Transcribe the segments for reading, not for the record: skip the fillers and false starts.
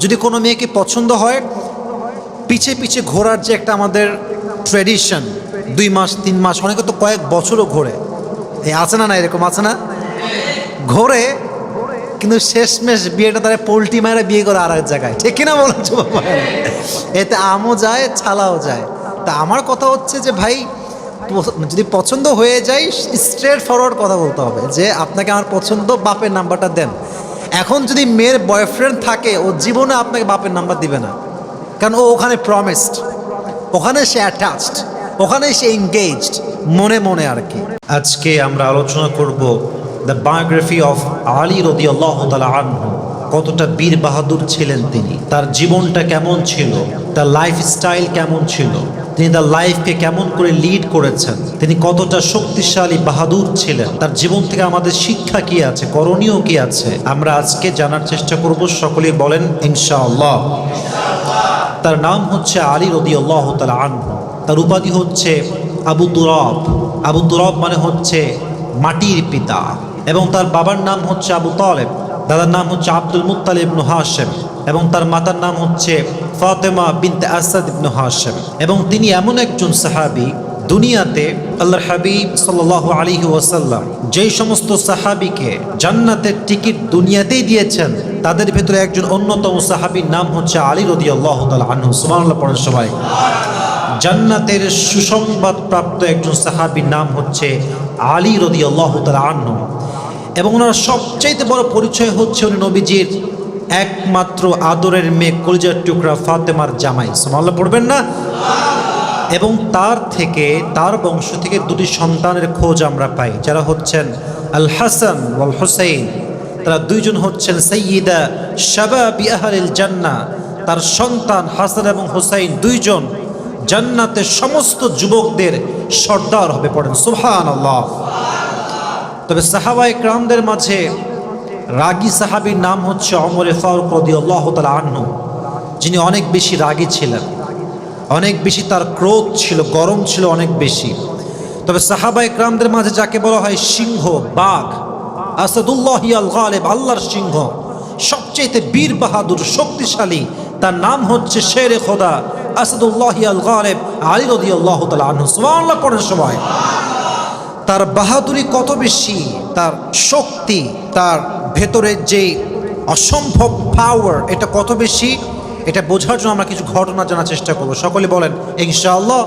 যদি কোনো মেয়েকে পছন্দ হয়, পিছে পিছে ঘোরার যে একটা আমাদের ট্র্যাডিশন, 2 মাস 3 মাস, অনেকে তো কয়েক বছরও ঘোরে, এই আছে না, এরকম আছে না, ঘোরে, কিন্তু শেষমেশ বিয়েটা তারা পোল্টি মায়েরা বিয়ে করে আর এক জায়গায়, ঠিক কিনা বলছো বাবা? এতে আমও যায় ছালাও যায়। তা আমার কথা হচ্ছে যে ভাই, যদি পছন্দ হয়ে যায় স্ট্রেট ফরওয়ার্ড কথা বলতে হবে যে আপনাকে আমার পছন্দ, বাপের নাম্বারটা দেন। এখন যদি মেয়ের বয়ফ্রেন্ড থাকে, ও জীবনে আপনাকে বাপের নাম্বার দিবে না, কারণ ও ওখানে প্রমিসড, ওখানে সে অ্যাটাচড, ওখানে সে এনগেজড মনে মনে আর কি। আজকে আমরা আলোচনা করব দ্য বায়োগ্রাফি অফ আলী রাদিয়াল্লাহু তাআলা আনহু। কতটা বীর বাহাদুর ছিলেন তিনি, তার জীবনটা কেমন ছিল, তার লাইফস্টাইল কেমন ছিল, তিনি তার লাইফকে কেমন করে লিড করেছেন, তিনি কতটা শক্তিশালী বাহাদুর ছিলেন, তার জীবন থেকে আমাদের শিক্ষা কি আছে, করণীয় কি আছে, আমরা আজকে জানার চেষ্টা করব। সকলেই বলেন ইনশাআল্লাহ। তার নাম হচ্ছে আলী রাদিয়াল্লাহু তাআলা আনহু। তার উপাধি হচ্ছে আবু তুরাব। আবু তুরাব মানে হচ্ছে মাটির পিতা। এবং তার বাবার নাম হচ্ছে আবু তালেব, দাদার নাম হচ্ছে আব্দুল মুত্তালিব ইবনে হাশিম, এবং তার মাতার নাম হচ্ছে ফাতেমা বিনতে আসাদ ইবনে হাশিম। এবং তিনি এমন একজন সাহাবী, দুনিয়াতে আল্লাহর হাবিব সাল্লাল্লাহু আলাইহি ওয়াসাল্লাম যেই সমস্ত সাহাবীকে জান্নাতের টিকিট দুনিয়াতেই দিয়েছেন, তাদের ভেতরে একজন অন্যতম সাহাবীর নাম হচ্ছে আলী রাদিয়াল্লাহু তাআলা আনহু। সুবহানাল্লাহ পড়েন সবাই। জান্নাতের সুসংবাদ প্রাপ্ত একজন সাহাবীর নাম হচ্ছে আলী রাদিয়াল্লাহু তাআলা আনহু। এবং ওনার সবচাইতে বড় পরিচয় হচ্ছে উনি নবীজির একমাত্র আদরের মেয়ে, কলিজার টুকরা ফাতেমার জামাই। সুবহানাল্লাহ পড়বেন না? এবং তার বংশ থেকে 2টি সন্তানের খোঁজ আমরা পাই, যারা হচ্ছেন আল হাসান ওয়াল হুসাইন। তারা 2জন হচ্ছেন সাইয়্যিদা শাবাবি আহলিল জান্নাহ। তার সন্তান হাসান এবং হুসাইন 2জন জান্নাতের সমস্ত যুবকদের সর্দার হবে। পড়েন সুবহানাল্লাহ। তবে সাহাবায়ে কেরামদের মাঝে রাগী সাহাবীর নাম হচ্ছে ওমর ফারুক রাদিয়াল্লাহু তাআলা আনহু, যিনি অনেক বেশি রাগী ছিলেন, অনেক বেশি তার ক্রোধ ছিল, গরম ছিল অনেক বেশি। তবে সাহাবায়ে কেরামদের মাঝে যাকে বলা হয় সিংহ, বাঘ, আসাদুল্লাহি আল গালিব, আল্লাহর সিংহ, সবচেয়ে বীর বাহাদুর শক্তিশালী, তার নাম হচ্ছে শেরে খোদা আসাদুল্লাহি আল গালিব আলী রাদিয়াল্লাহু তাআলা আনহু। সুবহানাল্লাহ পড়েন সবাই। তার বাহাদুরি কত বেশি, তার শক্তি, তার ভেতরের যে অসম্ভব পাওয়ার, এটা কত বেশি, এটা বোঝার জন্য আমরা কিছু ঘটনা জানার চেষ্টা করব। সকলে বলেন ইনশাআল্লাহ।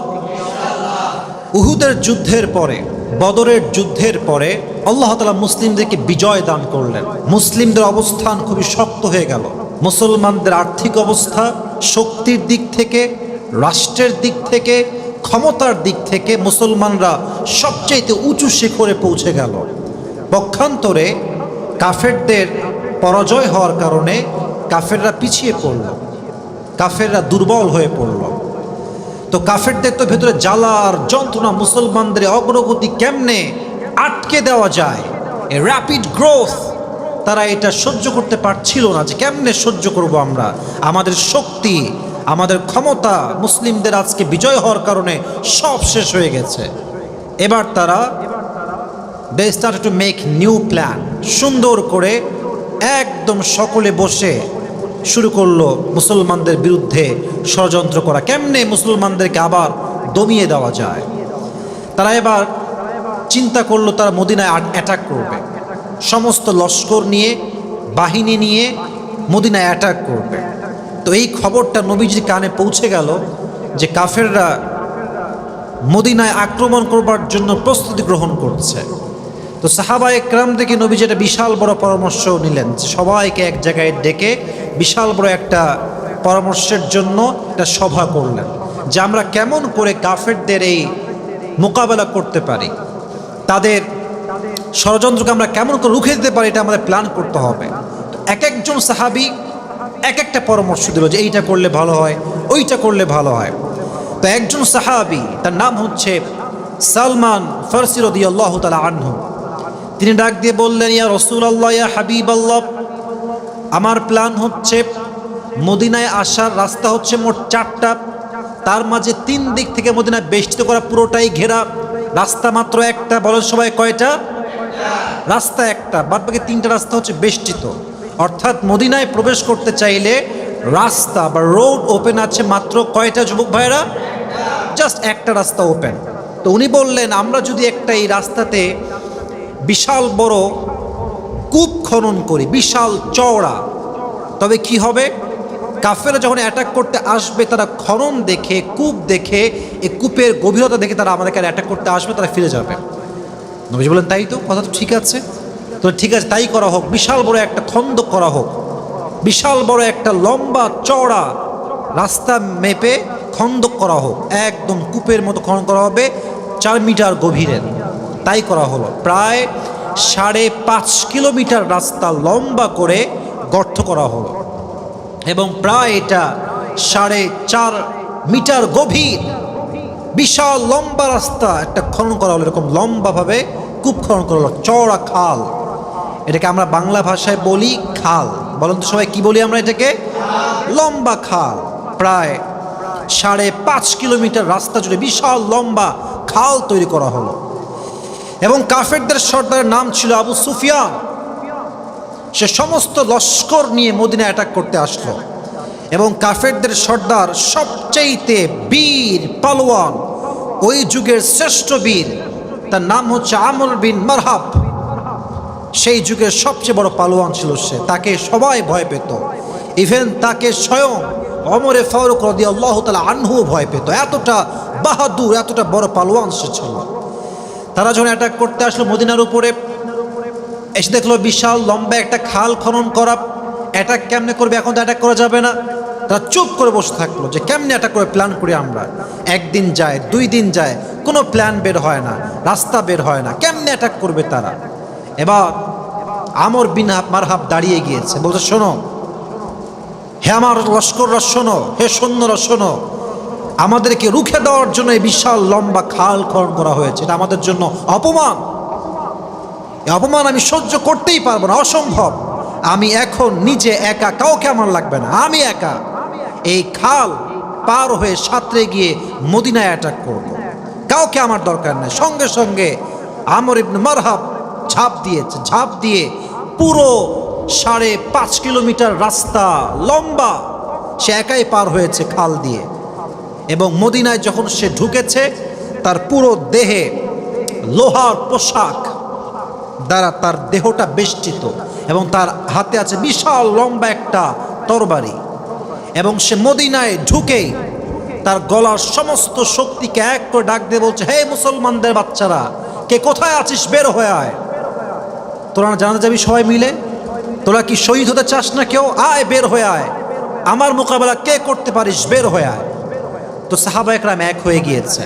উহুদের যুদ্ধের পরে, বদরের যুদ্ধের পরে আল্লাহ তাআলা মুসলিমদেরকে বিজয় দান করলেন। মুসলিমদের অবস্থান খুবই শক্ত হয়ে গেল। মুসলমানদের আর্থিক অবস্থা, শক্তির দিক থেকে, রাষ্ট্রের দিক থেকে, ক্ষমতার দিক থেকে মুসলমানরা সবচেয়ে উঁচু শিখরে পৌঁছে গেল। পক্ষান্তরে কাফেরদের পরাজয় হওয়ার কারণে কাফেররা পিছিয়ে পড়ল, কাফেররা দুর্বল হয়ে পড়ল। তো কাফেরদের তো ভেতরে জ্বালা আর যন্ত্রণা, মুসলমানদের অগ্রগতি কেমনে আটকে দেওয়া যায়, এ র্যাপিড গ্রোথ, তারা এটা সহ্য করতে পারছিল না যে কেমনে সহ্য করব আমরা, আমাদের শক্তি, আমাদের ক্ষমতা মুসলিমদের আজকে বিজয় হওয়ার কারণে সব শেষ হয়ে গেছে। এবার তারা they started to make new plan, সুন্দর করে একদম সকলে বসে শুরু করলো মুসলমানদের বিরুদ্ধে ষড়যন্ত্র করা, কেমনে মুসলমানদেরকে আবার দমিয়ে দেওয়া যায়। তারা এবার চিন্তা করলো তারা মদিনায় অ্যাটাক করবে, সমস্ত লস্কর নিয়ে, বাহিনী নিয়ে মদিনায় অ্যাটাক করবে। তো এই খবরটা নবীজির কানে পৌঁছে গেল যে কাফেররা মদিনায় আক্রমণ করবার জন্য প্রস্তুতি গ্রহণ করছে। তো সাহাবায়ে কেরাম থেকে নবীজি একটা বিশাল বড় পরামর্শ নিলেন, সবাইকে এক জায়গায় ডেকে বিশাল বড় একটা পরামর্শের জন্য একটা সভা করলেন যে আমরা কেমন করে কাফেরদের এই মোকাবেলা করতে পারি, তাদের ষড়যন্ত্রকে আমরা কেমন করে রুখে দিতে পারি, এটা আমাদের প্ল্যান করতে হবে। তো এক একজন সাহাবী এক একটা পরামর্শ দিল যে এইটা করলে ভালো হয়, ওইটা করলে ভালো হয়। তো একজন সাহাবী, তার নাম হচ্ছে সালমান ফারসি রাদিয়াল্লাহু তাআলা আনহু, তিনি ডাক দিয়ে বললেন, ইয়া রাসূলুল্লাহ, ইয়া হাবিবাল্লাহ, আমার প্ল্যান হচ্ছে মদিনায় আসার রাস্তা হচ্ছে মোট 4টা, তার মাঝে 3 দিক থেকে মদিনায় বেষ্টিত করা, পুরোটাই ঘেরা, রাস্তা মাত্র একটা। বলেন সবাই কয়টা? রাস্তা একটা, বাদ বাকি 3টা রাস্তা হচ্ছে বেষ্টিত। অর্থাৎ মদিনায় প্রবেশ করতে চাইলে রাস্তা বা রোড ওপেন আছে মাত্র কয়টা যুবক ভাইরা? জাস্ট একটা রাস্তা ওপেন। তো উনি বললেন আমরা যদি একটা এই রাস্তাতে বিশাল বড় কূপ খনন করি, বিশাল চওড়া, তবে কি হবে? কাফেররা যখন অ্যাটাক করতে আসবে তারা খনন দেখে, কূপ দেখে, এই কূপের গভীরতা দেখে তারা আমাদেরকে অ্যাটাক করতে আসবে, তারা ফিরে যাবে। নবীজি বলেন তাই তো, কথা তো ঠিক আছে। তো ঠিক আছে, তাই করা হোক, বিশাল বড় একটা খন্দক করা হোক, বিশাল বড় একটা লম্বা চওড়া রাস্তা মেপে খন্দক করা হোক, একদম কূপের মতো খনন করা হবে 4 মিটার গভীরের। তাই করা হলো। প্রায় 5.5 কিলোমিটার রাস্তা লম্বা করে গর্ত করা হলো এবং প্রায় এটা 4.5 মিটার গভীর বিশাল লম্বা রাস্তা একটা খনন করা হলো। এরকম লম্বাভাবে কূপ খনন করা হলো, চওড়া খাল। এটাকে আমরা বাংলা ভাষায় বলি খাল। বলুন তো সবাই, কি বলি আমরা এটাকে? লম্বা খাল। প্রায় 5.5 কিলোমিটার রাস্তা জুড়ে বিশাল লম্বা খাল তৈরি করা হলো এবং কাফেরদের সর্দারের নাম ছিল আবু সুফিয়ান। সে সমস্ত লস্কর নিয়ে মদিনায় অ্যাটাক করতে আসলো এবং কাফেরদের সর্দার সবচেয়ে বীর পালোয়ান, ওই যুগের শ্রেষ্ঠ বীর, তার নাম হচ্ছে আমর বিন মারহাব। সেই যুগের সবচেয়ে বড় পালোয়ান ছিল সে, তাকে সবাই ভয় পেত। ইভেন তাকে স্বয়ং ওমর ফারুক রাদিয়াল্লাহু তাআলা আনহু ভয় পেত, এতটা বাহাদুর, এতটা বড় পালোয়ান সে ছিল। তারা যখন অ্যাটাক করতে আসলো মদিনার উপরে, এসে দেখলো বিশাল লম্বা একটা খাল খনন করা। অ্যাটাক কেমনে করবে? এখন তো অ্যাটাক করা যাবে না। তারা চুপ করে বসে থাকলো যে কেমনে অ্যাটাক করে প্ল্যান করি আমরা। 1 দিন যায়, 2 দিন যায়, কোনো প্ল্যান বের হয় না, রাস্তা বের হয় না, কেমনে অ্যাটাক করবে তারা। এবার আমর বিন মারহাব দাঁড়িয়ে গিয়েছে, বলছে শোনো হে আমার লস্কররা, শোনো হে সৈন্যরা, শোনো, আমাদেরকে রুখে দেওয়ার জন্য এই বিশাল লম্বা খাল খনন করা হয়েছে, এটা আমাদের জন্য অপমান। এই অপমান আমি সহ্য করতেই পারবো না, অসম্ভব। আমি এখন নিজে একা, কাউকে আমার লাগবে না, আমি একা এই খাল পার হয়ে সাঁতরে গিয়ে মদিনায় অ্যাটাক করব, কাউকে আমার দরকার নেই। সঙ্গে সঙ্গে আমর ইবনে মারহাব ঝাঁপ দিয়েছে, ঝাঁপ দিয়ে পুরো 5.5 কিলোমিটার রাস্তা লম্বা সে একাই পার হয়েছে খাল দিয়ে। এবং মদিনায় যখন সে ঢুকেছে, তার পুরো দেহে লোহার পোশাক দ্বারা তার দেহটা বেষ্টিত এবং তার হাতে আছে বিশাল লম্বা একটা তরবারি। এবং সে মদিনায় ঢুকেই তার গলার সমস্ত শক্তিকে এক করে ডাক দিয়ে বলছে, হে মুসলমানদের বাচ্চারা, কে কোথায় আছিস? বের হয়ে আয়, তোরা জানাতে যাবি সবাই মিলে, তোরা কি শহীদ হতে চাস না কেউ? আয়, বের হয়ে আয়, আমার মোকাবেলা কে করতে পারিস? বের হয়ে আয়। তো সাহাবা একরাম এক হয়ে গিয়েছে,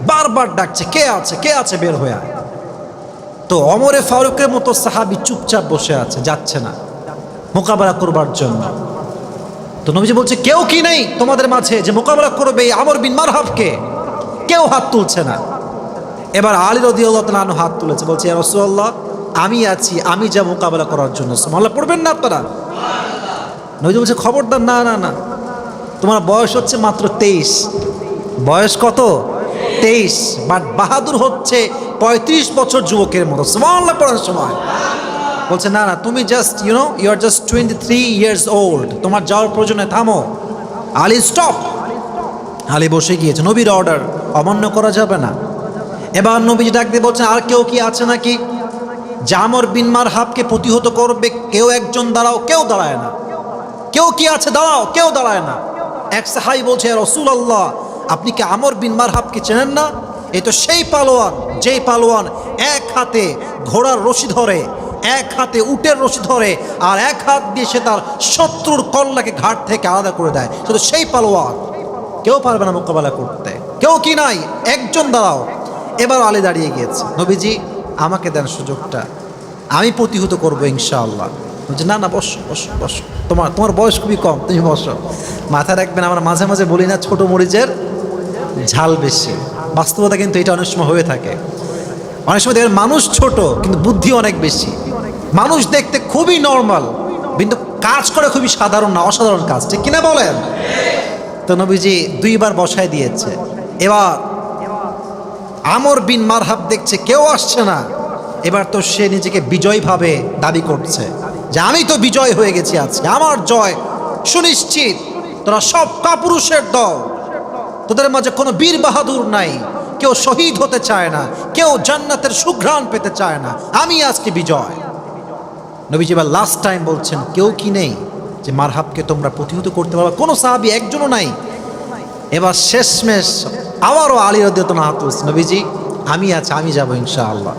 বারবার ডাকছে, কে আছে, কে আছে, বের হয়ে আয়। তো ওমরে ফারুকের মতো সাহাবী চুপচাপ বসে আছে, যাচ্ছে না মোকাবেলা করবার জন্য। তো নবীজি বলছে, কেউ কি নেই তোমাদের মাঝে যে মোকাবেলা করবে এই আমর বিন মারহাবকে? কেউ হাত তুলছে না। এবার আলী রাদিয়াল্লাহু তাআলা আনহু হাত তুলেছে, বলছে, ইয়া রাসূলুল্লাহ, আমি আছি, আমি যা মোকাবেলা করার জন্য। সুবহানাল্লাহ পড়বেন না আপনারা? নবীজি বলছে, খবরদার, না না না, তোমার বয়স হচ্ছে মাত্র 23। বয়স কত? 23। বাট বাহাদুর হচ্ছে 35 বছর যুবকের মতো। সুবহানাল্লাহ পড়ার সময় বলছে, না না, তুমি just you are just 23 years old, তোমার যাওয়ার প্রয়োজনে থামো। আলী স্টপ। আলী বসে গিয়েছে, নবীর অর্ডার অমান্য করা যাবে না। এবার নবীজি ডাক দিয়ে বলছেন, আর কেউ কি আছে নাকি যে আমর বিন মারহাবকে প্রতিহত করবে? কেউ একজন দাঁড়াও। কেউ দাঁড়ায় না। কেউ কি আছে? দাঁড়াও। কেউ দাঁড়ায় না। এক সাহাবী বলছে, রাসূলুল্লাহ, আপনি কি আমর বিন মারহাবকে চেনেন না? এই তো সেই পালোয়ান, যেই পালোয়ান এক হাতে ঘোড়ার রশি ধরে, এক হাতে উটের রশি ধরে, আর এক হাত দিয়ে সে তার শত্রুর কল্লাকে ঘাট থেকে আলাদা করে দেয়। শুধু সেই পালোয়ান, কেউ পারবে না মোকাবেলা করতে। কেউ কি নাই? একজন দাঁড়াও। এবার আলী দাঁড়িয়ে গিয়েছে, নবীজি আমাকে দেন সুযোগটা, আমি প্রতিহত করবো ইনশাআল্লাহ। বলছে, না না, বসো বসো বসো, তোমার বয়স খুবই কম, তুমি বসো। মাথায় রাখবেন, আমরা মাঝে মাঝে বলি না ছোট মরিচের ঝাল বেশি। বাস্তবতা কিন্তু এটা অনেক সময় হয়ে থাকে। অনেক সময় দেখবেন মানুষ ছোট কিন্তু বুদ্ধি অনেক বেশি। মানুষ দেখতে খুবই নর্মাল কিন্তু কাজ করে খুবই সাধারণ, না অসাধারণ কাজ, ঠিক কিনা বলেন? তো নবীজি 2 বার বসায় দিয়েছে। এবার আমর বিন মারহাব দেখছে কেউ আসছে না। এবার তো সে নিজেকে বিজয় ভাবে দাবি করছে যে আমি তো বিজয় হয়ে গেছি, আজকে আমার জয় সুনিশ্চিত তোরা সব কাপুরুষের দল, তোদের মাঝে কোনো বীর বাহাদুর নাই, কেউ শহীদ হতে চায় না, কেউ জান্নাতের সুঘ্রাণ পেতে চায় না, আমি আজকে বিজয়। নবীজি এবার লাস্ট টাইম বলছেন, কেউ কি নেই যে মারহাবকে তোমরা প্রতিহত করতে পারবে? কোনো সাহাবী একজনও নাই। এবার শেষমেশ আবারও আলী রাদিয়াল্লাহু আনহু হাত তুলছে, নবীজি আমি আছি, আমি যাবো ইনশাআল্লাহ।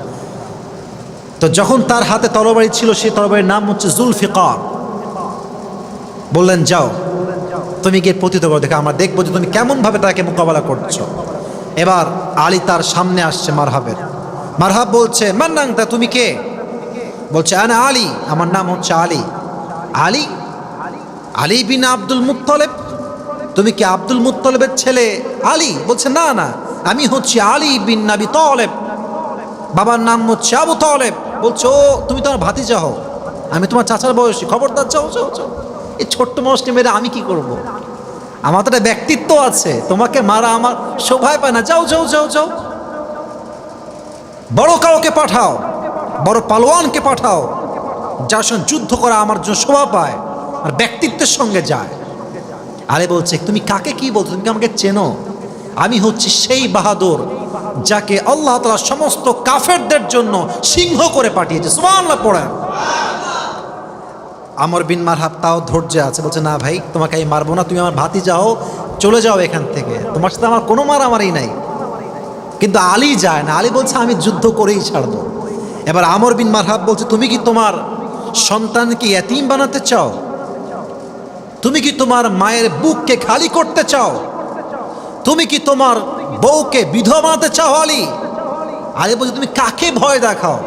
তো যখন তার হাতে তরবারি ছিল, সেই তরবারির নাম হচ্ছে জুলফিকার। বললেন যাও তুমি গিয়ে প্রতিহত করো, দেখো আমরা দেখবো যে তুমি কেমন ভাবে তাকে মোকাবেলা করছো। এবার আলী তার সামনে আসছে মারহাবের। মারহাব বলছে, মান্নাংতা তুমি কে? বলছে আনা আলী, আমার নাম হচ্ছে আলী। আলী? আলী বিন আব্দুল মুত্তালিব? তুমি কি আব্দুল মুত্তালিবের ছেলে আলী? বলছে না না, আমি হচ্ছি আলী বিন আবি তালেব, বাবার নাম হচ্ছে আবু তালেব। বলছে ও, তুমি তোমার ভাতিজা হও, আমি তোমার চাচার বয়সী, খবরদার যাও যাও যাও। এই ছোট্ট মানুষটি মেরে আমি কি করব? আমার তো একটা ব্যক্তিত্ব আছে, তোমাকে মারা আমার শোভায় পায় না, যাও যাও যাও যাও। বড় কাউকে পাঠাও, বড় পালোয়ানকে পাঠাও, যার সঙ্গে যুদ্ধ করা আমার জন্য শোভা পায় আর ব্যক্তিত্বের সঙ্গে যায়। আরে বলছে, তুমি কাকে কি বলছো? তুমি কি আমাকে চেনো? আমি হচ্ছি সেই বাহাদুর যাকে আল্লাহ তাআলা সমস্ত কাফেরদের জন্য সিংহ করে পাঠিয়েছে। সুবহানাল্লাহ পড়েন। আমর বিন মারহাব তাও ধৈর্য আছে, বলছে না ভাই, তোমাকে আমি মারবো না, তুমি আমার ভাতিজা হও, চলে যাও এখান থেকে, তোমার সাথে আমার কোনো মারামারি নাই। কিন্তু আলী যায় না, আলী বলছে আমি যুদ্ধ করেই ছাড়বো। এবার আমর বিন মারহাব বলছে, তুমি কি তোমার সন্তানকে ইয়াতীম বানাতে চাও? তুমি কি তোমার মায়ের বুককে খালি করতে চাও? তুমি কি তোমার বউকে বিধবা বানাতে চাও? আলী আলী বলছে, তুমি কাকে ভয় দেখাও?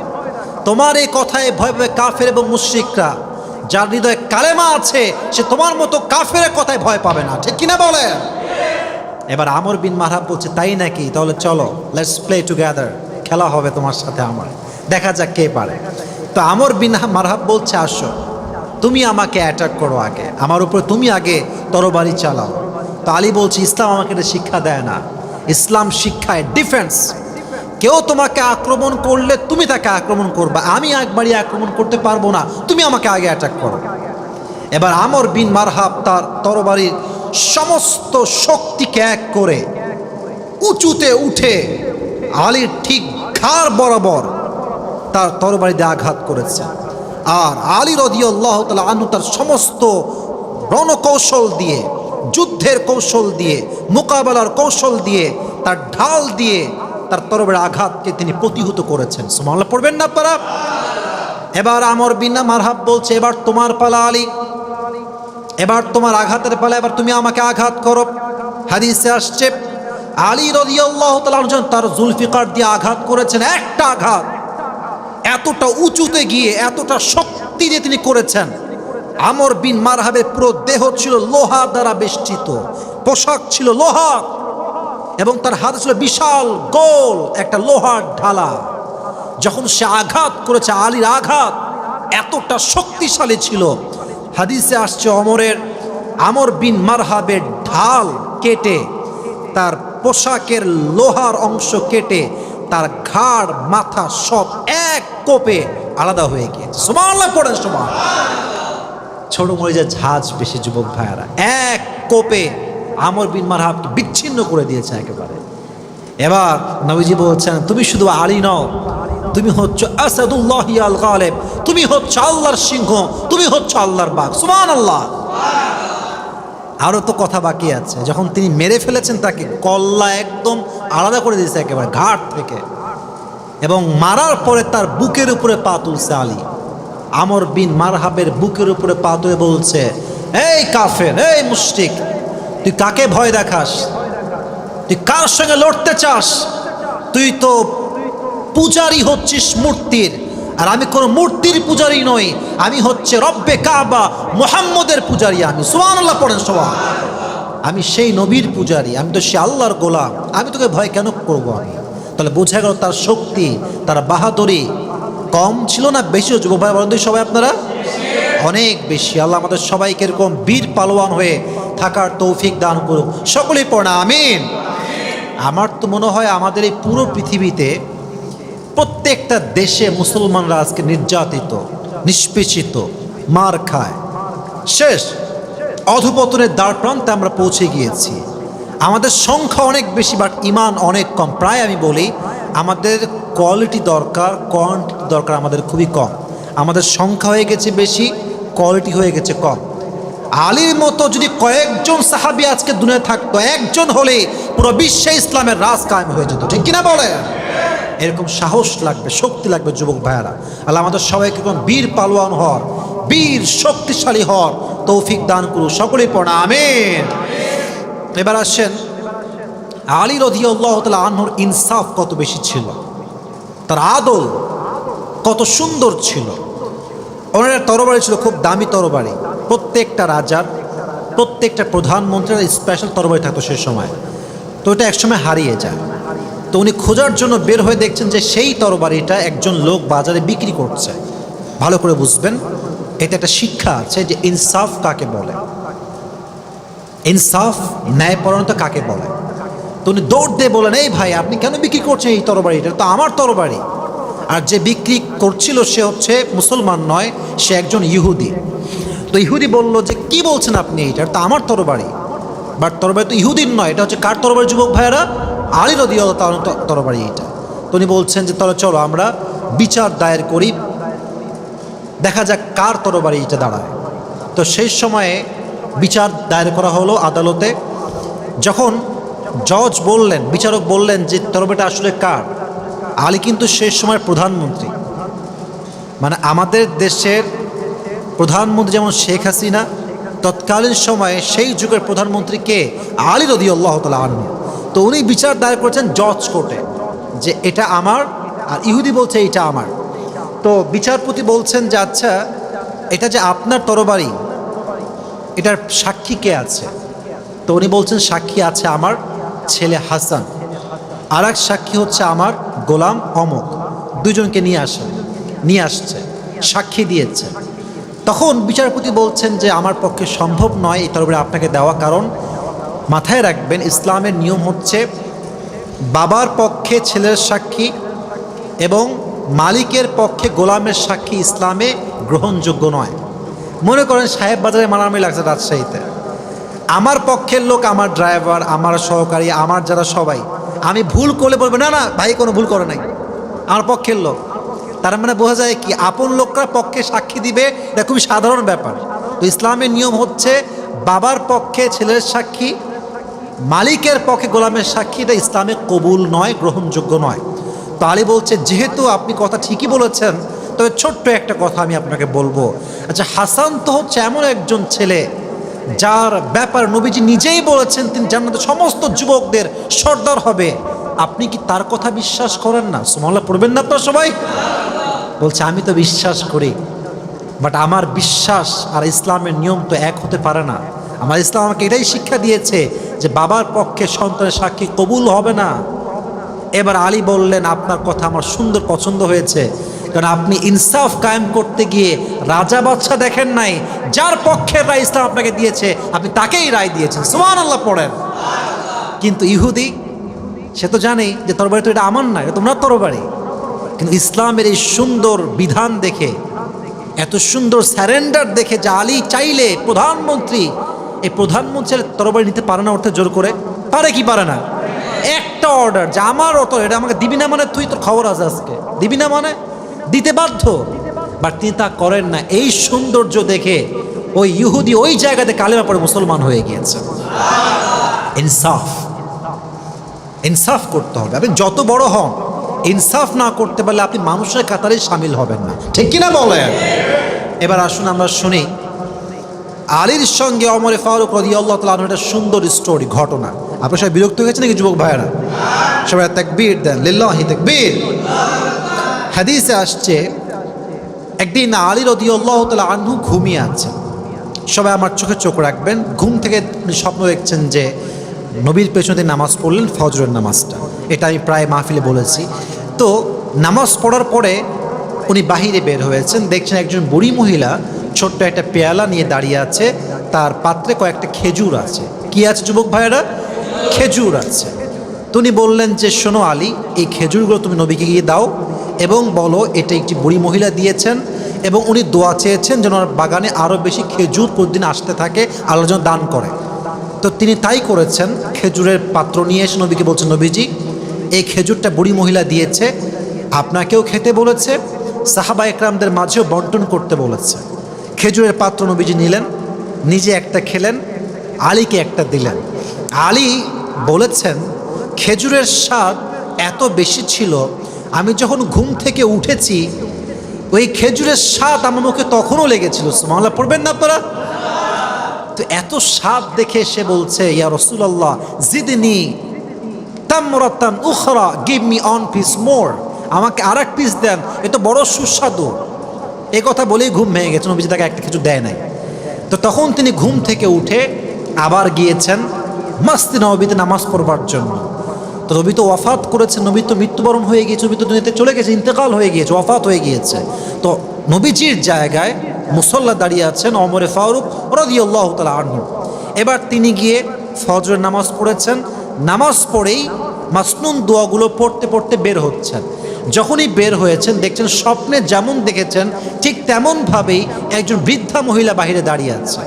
তোমার এই কথায় ভয় পাবে কাফের এবং মুশরিকরা। যার হৃদয়ে কালেমা আছে সে তোমার মতো কাফের কথায় ভয় পাবে না, ঠিক কিনা বলে? এবার আমর বিন মারহাব বলছে, তাই নাকি? তাহলে চলো, লেটস প্লে টুগেদার, খেলা হবে তোমার সাথে আমার, দেখা যাক কে পারে। তো আমর বিন মারহাব বলছে, আসো তুমি আমাকে অ্যাটাক করো আগে, আমার উপরে তুমি আগে তরবারি চালাও। তো আলী বলছে, ইসলাম আমাকে এটা শিক্ষা দেয় না, ইসলাম শিক্ষায় ডিফেন্স। কেউ তোমাকে আক্রমণ করলে তুমি তাকে আক্রমণ করবা, আমি একবারই আক্রমণ করতে পারবো না, তুমি আমাকে আগে অ্যাটাক করো। এবার আমর বিন মারহাব তার তরবারির সমস্ত শক্তিকে এক করে উঁচুতে উঠে আলীর ঠিক ঘাড় বরাবর তার তরবারি দিয়ে আঘাত করেছে। আর আলী রাদিয়াল্লাহু তাআলা আনহু তার সমস্ত রণকৌশল দিয়ে, যুদ্ধের কৌশল দিয়ে, মোকাবেলার কৌশল দিয়ে, তার ঢাল দিয়ে তার তরবারির আঘাতকে তিনি প্রতিহত করেছেন। সুবহানাল্লাহ পড়বেন না আপনারা? এবার আমর বিন মারহাব বলছে, এবার তোমার পালা আলী, এবার তোমার আঘাতের পালা, এবার তুমি আমাকে আঘাত করো। হাদিসে আসছে আলী রাদিয়াল্লাহু তাআলা আনহু তার জুলফিকার দিয়ে আঘাত করেছেন, একটা আঘাত এতটা উঁচুতে গিয়ে এতটা শক্তি দিয়ে তিনি করেছেন। আমর বিন মারহাবের পুরো দেহ ছিল লোহা দ্বারা বেষ্টিত, পোশাক ছিল লোহা, এবং তার হাতে ছিল বিশাল গোল একটা লোহার ঢালা। যখন সে আঘাত করেছে, আলীর আঘাত এতটা শক্তিশালী ছিল, হাদিসে আসছে আমর বিন মারহাবের ঢাল কেটে, তার পোশাকের লোহার অংশ কেটে তার ঘাড় মাথা সব এক কোপে আলাদা হয়ে গিয়েছে। সুবহানাল্লাহ পড়েন। ছোট মরিচের ঝাঁজ বেশি যুবক ভাইয়ারা, এক কোপে আমর বিন মারহাবকে বিচ্ছিন্ন করে দিয়েছে একেবারে। এবার নবীজি বলছেন, তুমি শুধু আলী নও, তুমি হচ্ছে আসাদুল্লাহি আল গালিব, তুমি হচ্ছে আল্লাহর সিংহ, তুমি হচ্ছে আল্লাহর বাঘ। সুবহানাল্লাহ। আরও তো কথা বাকি আছে। যখন তিনি মেরে ফেলেছেন তাকে, কল্লা একদম আলাদা করে দিয়েছে একেবারে ঘাট থেকে, এবং মারার পরে তার বুকের উপরে পা তুলছে আলী। আমর বিন মারহাবের বুকের উপরে পা তুলে বলছে, এই কাফের, এই মুশরিক, তুই কাকে ভয় দেখাস? তুই কার সঙ্গে লড়তে চাস? তুই তো পূজারি হচ্ছিস মূর্তির, আর আমি কোনো মূর্তির পূজারি নই, আমি হচ্ছে রব্বে কাবা মুহাম্মদের পূজারি। আমি সুবহানাল্লাহ পড়েন সবাই। আমি সেই নবীর পূজারি, আমি তো সে আল্লাহর গোলাম, আমি তোকে ভয় কেন করবো? আমি তাহলে বোঝা গেল তার শক্তি, তার বাহাদুরি কম ছিল না বেশি? যুবক ভাই বলেন সবাই আপনারা, অনেক বেশি। আল্লাহ আমাদের সবাইকে এরকম বীর পালোয়ান হয়ে থাকার তৌফিক দান করুক। সকলেই পড়া আমিন। আমার তো মনে হয় আমাদের এই পুরো পৃথিবীতে প্রত্যেকটা দেশে মুসলমানরা আজকে নির্যাতিত, নিষ্পেষিত, মার খায়, শেষ অধপতনের দ্বার প্রান্তে আমরা পৌঁছে গিয়েছি। আমাদের সংখ্যা অনেক বেশি, বাট ইমান অনেক কম। প্রায় আমি বলি আমাদের কোয়ালিটি দরকার, কোয়ান্টিটি দরকার আমাদের খুবই কম। আমাদের সংখ্যা হয়ে গেছে বেশি, কোয়ালিটি হয়ে গেছে কম। আলীর মতো যদি কয়েকজন সাহাবী আজকে দুনিয়ায় থাকতো, একজন হলে পুরো বিশ্বে ইসলামের রাজ কায়েম হয়ে যেত, ঠিক কিনা বলে? এরকম সাহস লাগবে, শক্তি লাগবে যুবক ভাইয়ারা। আল্লাহ আমাদের সবাইকে কোন বীর পালোয়ান হওয়ার, বীর শক্তিশালী হওয়ার তৌফিক দান করুন। সকলেই পড়া আমিন। এবার আসেন আলী রাদিয়াল্লাহু তাআলা আনহুর ইনসাফ কত বেশি ছিল, তার আদল কত সুন্দর ছিল। ওনার তরবারি ছিল খুব দামি তরবারি। প্রত্যেকটা রাজার, প্রত্যেকটা প্রধানমন্ত্রীর স্পেশাল তরবারি থাকতো সে সময়। তো এটা একসময় হারিয়ে যায়। তো উনি খোঁজার জন্য বের হয়ে দেখছেন যে সেই তরবারিটা একজন লোক বাজারে বিক্রি করছে। ভালো করে বুঝবেন, এটা একটা শিক্ষা আছে যে ইনসাফ কাকে বলে, ইনসাফ ন্যায়পরায়ণতা কাকে বলে। তো উনি দৌড় দিয়ে বলেন, এই ভাই আপনি কেন বিক্রি করছেন এই তরবারিটা? তো আমার তরবারি। আর যে বিক্রি করছিল সে হচ্ছে মুসলমান নয়, সে একজন ইহুদি। তো ইহুদি বলল যে কি বলছেন আপনি, এইটা তো আমার তরবারি। বাট তরবারি তো ইহুদির নয়, এটা হচ্ছে কার তরবারি যুবক ভাইয়েরা? আলী রাদিয়াল্লাহু তাআলা তরবারি এইটা। তো উনি বলছেন যে তাহলে চলো আমরা বিচার দায়ের করি, দেখা যাক কার তরবারি এটা দাঁড়ায়। তো সেই সময়ে বিচার দায়ের করা হলো আদালতে। যখন জজ বললেন, বিচারক বললেন যে তরবারিটা আসলে কার, আলী কিন্তু সেই সময় প্রধানমন্ত্রী, মানে আমাদের দেশের প্রধানমন্ত্রী যেমন শেখ হাসিনা, তৎকালীন সময়ে সেই যুগের প্রধানমন্ত্রী কে? আলী রাদিয়াল্লাহু তাআলা আনহু। তো উনি বিচার দায়ের করেছেন জজ কোর্টে যে এটা আমার, আর ইহুদি বলছে এটা আমার। তো বিচারপতি বলছেন যে আচ্ছা এটা যে আপনার তরবারি, এটার সাক্ষী কে আছে? তো উনি বলছেন সাক্ষী আছে আমার ছেলে হাসান, আর এক সাক্ষী হচ্ছে আমার গোলাম অমক। দুজনকে নিয়ে আসছে, সাক্ষী দিয়েছে। তখন বিচারপতি বলছেন যে আমার পক্ষে সম্ভব নয় এই তরবারি আপনাকে দেওয়া, কারণ মাথায় রাখবেন ইসলামের নিয়ম হচ্ছে বাবার পক্ষে ছেলের সাক্ষী এবং মালিকের পক্ষে গোলামের সাক্ষী ইসলামে গ্রহণযোগ্য নয়। মনে করেন সাহেব বাজারে মারামারি লাগছে রাজশাহীতে, আমার পক্ষের লোক, আমার ড্রাইভার, আমার সহকারী, আমার যারা সবাই, আমি ভুল করলে বলবে না না ভাই কোনো ভুল করে নাই, আমার পক্ষের লোক। তার মানে বোঝা যায় কি আপন লোকরা পক্ষে সাক্ষী দিবে, এটা খুবই সাধারণ ব্যাপার। তো ইসলামের নিয়ম হচ্ছে বাবার পক্ষে ছেলের সাক্ষী, মালিকের পক্ষে গোলামের সাক্ষী, এটা ইসলামে কবুল নয়, গ্রহণযোগ্য নয়। তো আলী বলছে যেহেতু আপনি কথা ঠিকই বলেছেন, তবে ছোট্ট একটা কথা আমি আপনাকে বলবো। আচ্ছা হাসান তো হচ্ছে এমন একজন ছেলে যার ব্যাপার নবীজি নিজেই বলেছেন তিনি জান্নাতের সমস্ত যুবকদের সর্দার হবে, আপনি কি তার কথা বিশ্বাস করেন না? সুবহানাল্লাহ পড়বেন না আপনারা সবাই? বলছে আমি তো বিশ্বাস করি, বাট আমার বিশ্বাস আর ইসলামের নিয়ম তো এক হতে পারে না। আমার ইসলাম আমাকে এটাই শিক্ষা দিয়েছে যে বাবার পক্ষে সন্তানের সাক্ষী কবুল হবে না। এবার আলী বললেন আপনার কথা আমার সুন্দর পছন্দ হয়েছে, কারণ আপনি ইনসাফ কায়েম করতে গিয়ে রাজা বাদশা দেখেন নাই, যার পক্ষের রায় ইসলাম আপনাকে দিয়েছে আপনি তাকেই রায় দিয়েছেন। সুবহানাল্লাহ পড়েন। কিন্তু ইহুদি সে তো জানে যে তরবারি তো এটা আমার না, এটা তোমার তরবারি। কিন্তু ইসলামের এই সুন্দর বিধান দেখে, এত সুন্দর স্যারেন্ডার দেখে যে আলী চাইলে প্রধানমন্ত্রী, এই প্রধানমন্ত্রীর তরবারি নিতে পারে না, অর্থে জোর করে পারে কি পারে না? একটা অর্ডার যে আমার অত এটা আমাকে দিবি না, মানে তুই তোর খবর আছে আজকে দিবি না, মানে দিতে বাধ্য। বাট তিনি তা করেন না। এই সৌন্দর্য দেখে ওই ইহুদি ওই জায়গাতে কালেমা পড়ে মুসলমান হয়ে গিয়েছে। ইনসাফ, ইনসাফ করতে হবে। আপনি যত বড় হন, ইনসাফ না করতে পারলে আপনি মানুষের কাতারে শামিল হবেন না, ঠিক কিনা বলেন? এবার আসুন আমরা শুনি আলীর সঙ্গে ওমর ফারুক রাদিয়াল্লাহু তাআলা আনহু একটা সুন্দর স্টোরি, ঘটনা। আপনার সবাই বিরক্ত হয়েছে নাকি যুবক ভাইয়েরা? সবাই তাকবীর দেন, লিল্লাহি তাকবীর। হাদিসে আসছে একদিন আলী রাদিয়াল্লাহু তাআলা আনহু ঘুমিয়ে আছেন। সবাই আমার চোখে চোখ রাখবেন। ঘুম থেকে উনি স্বপ্ন দেখছেন যে নবীর পেছনে নামাজ পড়লেন, ফজরের নামাজটা। এটা আমি প্রায় মাহফিলে বলেছি। তো নামাজ পড়ার পরে উনি বাহিরে বের হয়েছেন, দেখছেন একজন বুড়ি মহিলা ছোট্ট একটা পেয়ালা নিয়ে দাঁড়িয়ে আছে, তার পাত্রে কয়েকটা খেজুর আছে। কি আছে যুবক ভাইয়েরা? খেজুর আছে। তো উনি বললেন যে শোনো আলী, এই খেজুরগুলো তুমি নবীকে গিয়ে দাও এবং বলো এটা একটি বুড়ি মহিলা দিয়েছেন এবং উনি দোয়া চেয়েছেন যেন ওনার বাগানে আরও বেশি খেজুর প্রতিদিন আসতে থাকে, আল্লাহ যেন দান করে। তো তিনি তাই করেছেন, খেজুরের পাত্র নিয়ে এসে নবীকে বলছেন, নবীজি এই খেজুরটা বুড়ি মহিলা দিয়েছে, আপনাকেও খেতে বলেছে, সাহাবা একরামদের মাঝেও বন্টন করতে বলেছে। খেজুরের পাত্র নবীজি নিলেন, নিজে একটা খেলেন, আলীকে একটা দিলেন। আলী বলেছেন খেজুরের স্বাদ এত বেশি ছিল, আমি যখন ঘুম থেকে উঠেছি ওই খেজুরের স্বাদ আমার মুখে তখনও লেগেছিল। সুবহানাল্লাহ পড়বেন না আপনারা? তো এত স্বাদ দেখে সে বলছে, ইয়া রাসূলুল্লাহ জিদনি তামরাতান Ukhra, give me on piece মোর, আমাকে আর এক পিস দেন, এ তো বড় সুস্বাদু। এ কথা বলেই ঘুম ভেঙে গেছে, নবীজি তাকে একটা কিছু দেয় নাই। তো তখন তিনি ঘুম থেকে উঠে আবার গিয়েছেন মসজিদে নববীতে নামাজ পড়বার জন্য। তো নবী তো ওয়াফাত করেছেন, নবী তো মৃত্যুবরণ হয়ে গিয়েছে, নবী তো দুনিয়াতে চলে গেছে, ইন্তেকাল হয়ে গিয়েছে, ওয়াফাত হয়ে গিয়েছে। তো নবীজির জায়গায় মুসল্লা দাঁড়িয়ে আছেন ওমর ফারুক রাদিয়াল্লাহু তাআলা আনহু। এবার তিনি গিয়ে ফজরের নামাজ পড়েছেন, নামাজ পড়েই মাসনুন দোয়াগুলো পড়তে পড়তে বের হচ্ছেন। যখনই বের হয়েছেন দেখছেন স্বপ্নে যেমন দেখেছেন ঠিক তেমনভাবেই একজন বৃদ্ধা মহিলা বাহিরে দাঁড়িয়ে আছে।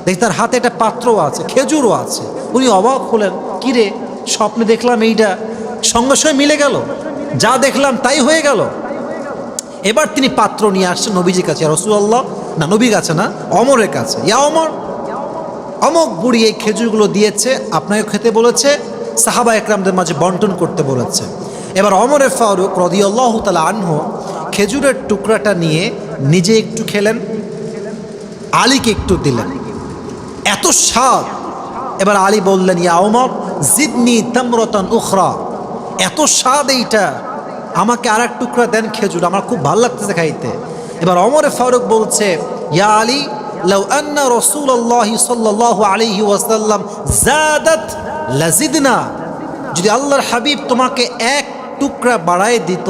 দেখি তার হাতে একটা পাত্রও আছে, খেজুরও আছে। উনি অবাক হলেন, কিরে স্বপ্নে দেখলাম এইটা সঙ্গে সঙ্গে মিলে গেল, যা দেখলাম তাই হয়ে গেল। এবার তিনি পাত্র নিয়ে আসছেন নবীজির কাছে, রাসূলুল্লাহ না, নবীর কাছে না, অমরের কাছে। ইয়া অমর, অমক বুড়ি এই খেজুরগুলো দিয়েছে, আপনাকে খেতে বলেছে, সাহাবা একরামদের মাঝে বন্টন করতে বলেছে। এবার ওমর ফারুক রাদিয়াল্লাহু তাআলা আনহু খেজুরের টুকরাটা নিয়ে নিজে একটু খেলেন, আলীকে একটু দিলেন, এত স্বাদ। এবার আলী বললেন, ইয়া ওমর জিদনি তামরাতান উখরা, এত স্বাদ এইটা, আমাকে আর এক টুকরা দেন খেজুর, আমার খুব ভালো লাগতেছে খাইতে। এবার ওমর ফারুক বলছে, ইয়া আলী লাউ আন্না রাসূলুল্লাহি সাল্লাল্লাহু আলাইহি ওয়াসাল্লাম যাদাত লাজিদনা, যদি আল্লাহর হাবিব তোমাকে এক টুকরা বাড়ায় দিত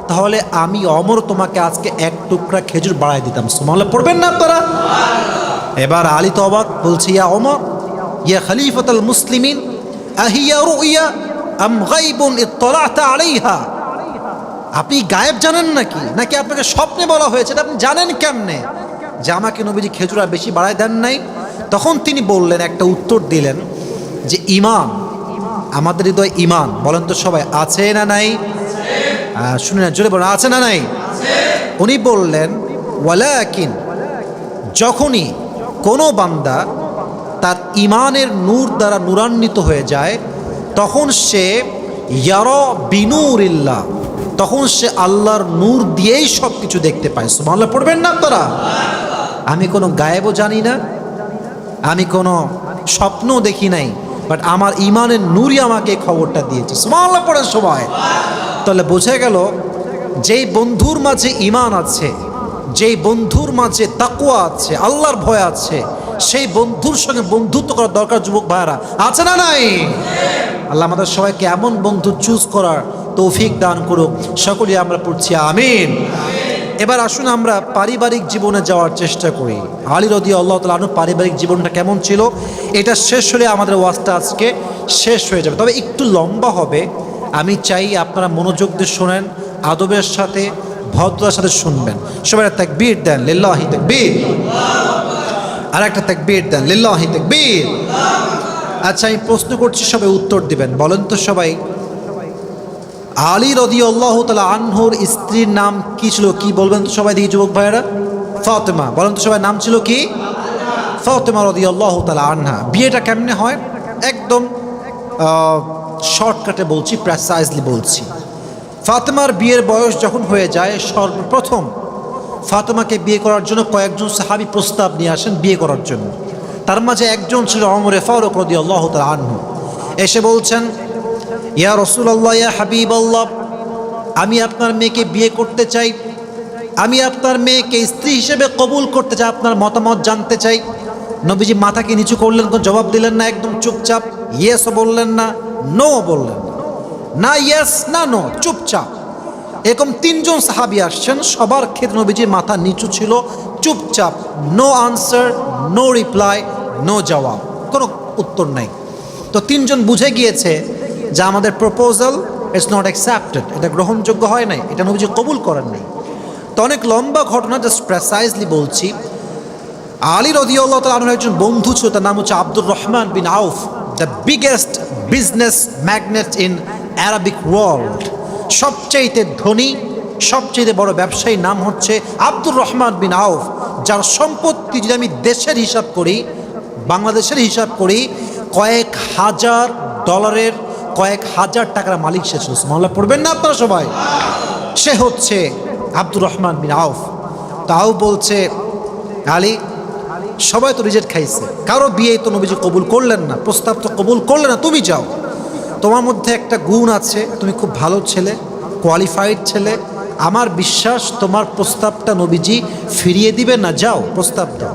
তাহলে আমি ওমর তোমাকে আজকে এক টুকরা খেজুর বাড়ায় দিতাম। সুবহানাল্লাহ পড়বেন না আপনারা? এবার আলী তো অবাক, বলছে, ইয়া ওমর ইয়া খলিফাতুল মুসলিমিন আহিয়া রুইয়া আম গায়বুন ইত্তালা'তা আলাইহা, আপনি গায়েব জানেন নাকি, নাকি আপনাকে স্বপ্নে বলা হয়েছে, আপনি জানেন কেমনে যে আমাকে নবীজি খেজুর আর বেশি বাড়ায় দেন নাই? তখন তিনি বললেন, একটা উত্তর দিলেন যে ঈমান, আমাদের হৃদয় ঈমান, বলেন তো সবাই, আছে না নাই? শুনে না, জোরে বলেন, আছে না নাই? উনি বললেন, ওয়ালাকিন, যখনই কোনো বান্দা তার ঈমানের নূর দ্বারা নূরান্বিত হয়ে যায় তখন সে ইয়ারা বিনুরিল্লাহ, তখন সে আল্লাহর নূর দিয়েই সব কিছু দেখতে পায়। সুবহানাল্লাহ পড়বেন না আপনারা? আমি কোনো গায়েবও জানি না, আমি কোনো স্বপ্নও দেখি নাই, বাট আমার ঈমানের নূরই আমাকে খবরটা দিয়েছে। সুবহানাল্লাহ পড়েন সবাই। তাহলে বোঝা গেল যেই বন্ধুর মাঝে ঈমান আছে, যেই বন্ধুর মাঝে তাকওয়া আছে, আল্লাহর ভয় আছে, সেই বন্ধুর সঙ্গে বন্ধুত্ব করার দরকার। যুবক ভাইরা, আছে না নাই? আল্লাহ আমাদের সবাইকে এমন বন্ধু চুজ করার তৌফিক দান করুক। সকলেই আমরা পড়ছি আমিন। এবার আসুন আমরা পারিবারিক জীবনে যাওয়ার চেষ্টা করি। আলী রাদিয়াল্লাহু তাআলা আনহু পারিবারিক জীবনটা কেমন ছিল, এটা শেষ হলে আমাদের ওয়াজটা আজকে শেষ হয়ে যাবে, তবে একটু লম্বা হবে। আমি চাই আপনারা মনোযোগ দিয়ে শোনেন, আদবের সাথে ভদ্রতার সাথে শুনবেন। সবাই তাকবীর দেন, লিল্লাহি তাকবীর। আর একটা তাকবীর দেন, লিল্লাহি তাকবীর। আচ্ছা, আমি প্রশ্ন করছি, সবাই উত্তর দিবেন। বলেন তো সবাই, আলী রাদিয়াল্লাহু তাআলা আনহুর স্ত্রীর নাম কি ছিল? কি বলবেন তো সবাই দেখি যুবক ভাইয়েরা? ফাতেমা। বলেন তো সবাই, নাম ছিল কি? ফাতেমা রাদিয়াল্লাহু তাআলা আনহা। বিয়েটা কেমনে হয় একদম শর্টকাটে বলছি, প্রেসাইজলি বলছি। ফাতেমার বিয়ের বয়স যখন হয়ে যায়, সর্বপ্রথম ফাতেমাকে বিয়ে করার জন্য কয়েকজন সাহাবী প্রস্তাব নিয়ে আসেন বিয়ে করার জন্য। তার মাঝে একজন ছিল ওমর ফারুক রাদিয়াল্লাহু তাআলা আনহু। এসে বলছেন, ইয়া রাসূলুল্লাহ, ইয়া হাবিবাল্লাহ, আমি আপনার মেয়েকে বিয়ে করতে চাই, আমি আপনার মেয়েকে স্ত্রী হিসেবে কবুল করতে চাই, আপনার মতামত জানতে চাই। নবীজি মাথাকে নিচু করলেন, কোনো জবাব দিলেন না, একদম চুপচাপ। ইয়েসও বললেন না, নো বললেন না, ইয়েস না নো, চুপচাপ। এরকম তিনজন সাহাবী আসছেন, সবার ক্ষেত্রে নবীজির মাথা নিচু ছিল, চুপচাপ, no answer, no reply, no জবাব, কোনো উত্তর নাই। তো তিনজন বুঝে গিয়েছে যে আমাদের প্রপোজাল ইটস নট অ্যাকসেপ্টেড, এটা গ্রহণযোগ্য হয় নাই, এটা নবীজি কবুল করেন নাই। তো অনেক লম্বা ঘটনা, জাস্ট প্রেসাইজলি বলছি। আলী রাদিয়াল্লাহু তাআলা আনহুর একজন বন্ধু ছিল, তার নাম হচ্ছে Abdur Rahman bin Auf, the biggest business magnate in Arabic world. সবচাইতে ধনী, সবচেয়ে বড় ব্যবসায়ী নাম হচ্ছে আব্দুর রহমান বিন আউফ, যার সম্পত্তি যদি আমি দেশের হিসাব করি, বাংলাদেশের হিসাব করি, কয়েক হাজার ডলারের, কয়েক হাজার টাকার মালিক সে ছিল। সুবহানাল্লাহ পড়বেন না আপনারা সবাই? সে হচ্ছে আব্দুর রহমান বিন আউফ। তাও বলছে, আলী, সবাই তো রিজেক্ট খাইছে, কারো বিয়ে তো নবীজি কবুল করলেন না, প্রস্তাব তো কবুল করলেন না, তুমি যাও। তোমার মধ্যে একটা গুণ আছে, তুমি খুব ভালো ছেলে, কোয়ালিফাইড ছেলে, আমার বিশ্বাস তোমার প্রস্তাবটা নবীজি ফিরিয়ে দিবেন না, যাও প্রস্তাব দাও।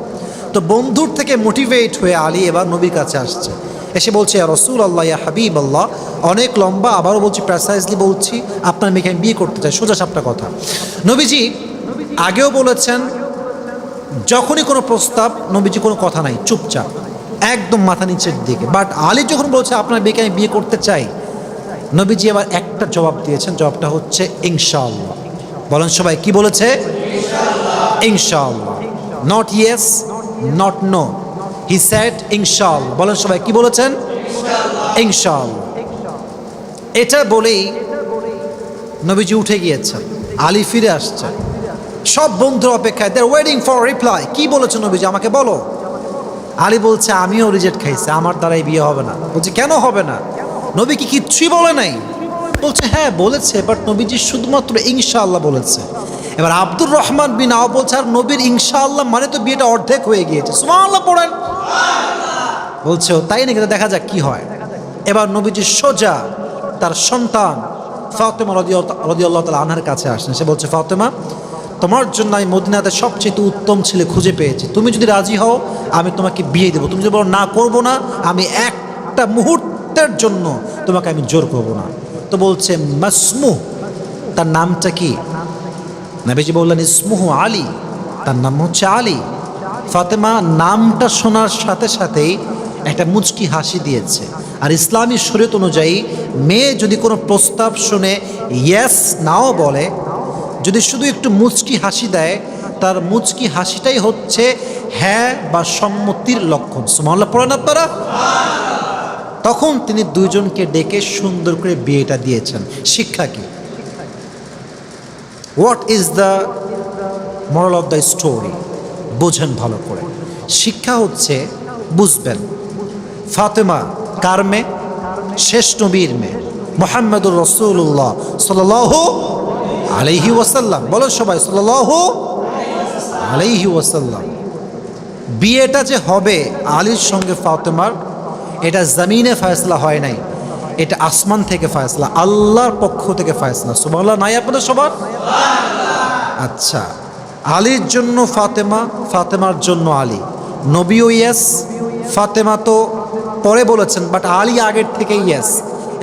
তো বন্ধুর থেকে মোটিভেট হয়ে আলী এবার নবীর কাছে আসছে, এসে বলছে, ইয়া রাসূলুল্লাহ, ইয়া হাবিবাল্লাহ। অনেক লম্বা, আবারও বলছি, প্রেসাইজলি বলছি, আপনার মেয়েকে আমি বিয়ে করতে চাই, সোজা সাপটা কথা। নবীজি আগেও বলেছেন, যখনই কোনো প্রস্তাব, নবীজি কোনো কথা নাই, চুপচাপ, একদম মাথা নিচের দিকে। বাট আলী যখন বলছে আপনার মেয়েকে আমি বিয়ে করতে চাই, নবীজি আবার একটা জবাব দিয়েছেন, জবাবটা হচ্ছে ইনশাআল্লাহ। বলেন সবাই, কি বলেছে? ইনশাআল্লাহ, not yes, not know, he said ইনশাআল্লাহ। বলেন সবাই, কি বলেছেন? ইনশাআল্লাহ। এটা বলেই নবীজি উঠে গিয়েছেন, আলী ফিরে আসছে, সব বন্ধুর অপেক্ষায়, দে আর ওয়েটিং ফর রিপ্লাই। কি বলেছে নবীজি, আমাকে বলো। আলী বলছে, আমিও রিজেক্ট খাইছি, আমার দ্বারাই বিয়ে হবে না। বলছে, কেন হবে না? নবী কি কিচ্ছুই বলে নাই? বলছে, হ্যাঁ বলেছে, বাট নবীজি শুধুমাত্র ইনশাআল্লাহ বলেছে। এবার আব্দুর রহমান বিন আউফ বলছে, আর নবীর ইনশাআল্লাহ মানে তো বিয়েটা অর্ধেক হয়ে গিয়েছে। সুবহানাল্লাহ পড়েন। বলছে, তাই নাকি, দেখা যাক কি হয়। এবার নবীজি সোজা তার সন্তান ফাতেমা রাদিয়াল্লাহু তাআলা আনহার কাছে আসেন। সে বলছে, ফাতেমা, তোমার জন্য আমি মদিনাতে সবচেয়ে উত্তম ছেলে খুঁজে পেয়েছি, তুমি যদি রাজি হও আমি তোমাকে বিয়ে দেবো, তুমি যদি বলো না করবো না, আমি একটা মুহূর্তের জন্য তোমাকে আমি জোর করবো না। তো বলছে, মাসমু, তার নামটা কি? নবীজি বললেন, ইসমুহু আলী, তার নাম হচ্ছে আলী। ফাতেমা নামটা শোনার সাথে সাথেই একটা মুচকি হাসি দিয়েছে। আর ইসলামী শরীয়ত অনুযায়ী মেয়ে যদি কোনো প্রস্তাব শুনে ইয়েস নাও বলে, যদি শুধু একটু মুচকি হাসি দেয়, তার মুচকি হাসিটাই হচ্ছে হ্যাঁ বা সম্মতির লক্ষণ। সুবহানাল্লাহ পড়েন আপনারা? তখন তিনি দুইজনকে ডেকে সুন্দর করে বিয়েটা দিয়েছেন। শিক্ষা কি? What is the moral of the story? বোঝেন ভালো করে। শিক্ষা হচ্ছে, বুঝবেন, ফাতেমা কার মেয়ে? শেষ নবীর মেয়ে, মুহাম্মদুর রাসূলুল্লাহ সাল্লাল্লাহু আলাইহি ওয়াসাল্লাম। বলো সবাই, সাল্লাল্লাহু আলাইহি ওয়াসাল্লাম। বিয়েটা যে হবে আলীর সঙ্গে ফাতেমার, এটা জমিনে ফয়সলা হয় নাই, এটা আসমান থেকে ফয়সলা, আল্লাহর পক্ষ থেকে ফয়সলা। সুবহানাল্লাহ নাই আপনাদের সবার? আচ্ছা, আলীর জন্য ফাতেমা, ফাতেমার জন্য আলী। নবীও ইয়েস, ফাতেমা তো পরে বলেছেন, বাট আলী আগের থেকে ইয়েস।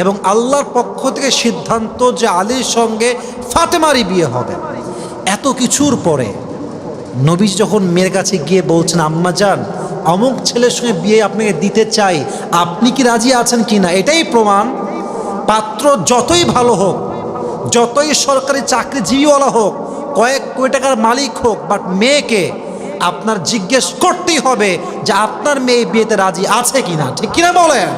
এবং আল্লাহর পক্ষ থেকে সিদ্ধান্ত যে আলীর সঙ্গে ফাতেমারই বিয়ে হবে। এত কিছুর পরে নবী যখন মেয়ের কাছে গিয়ে বলছেন, আম্মা জান, অমুক ছেলের সঙ্গে বিয়ে আপনাকে দিতে চাই, আপনি কি রাজি আছেন কি না? এটাই প্রমাণ, পাত্র যতই ভালো হোক, যতই সরকারি চাকরিজীবীওয়ালা হোক, কয়েক কোটি টাকার মালিক হোক, বাট মেয়েকে আপনার জিজ্ঞেস করতেই হবে যে আপনার মেয়ে বিয়েতে রাজি আছে কিনা। ঠিক কিনা বলেন?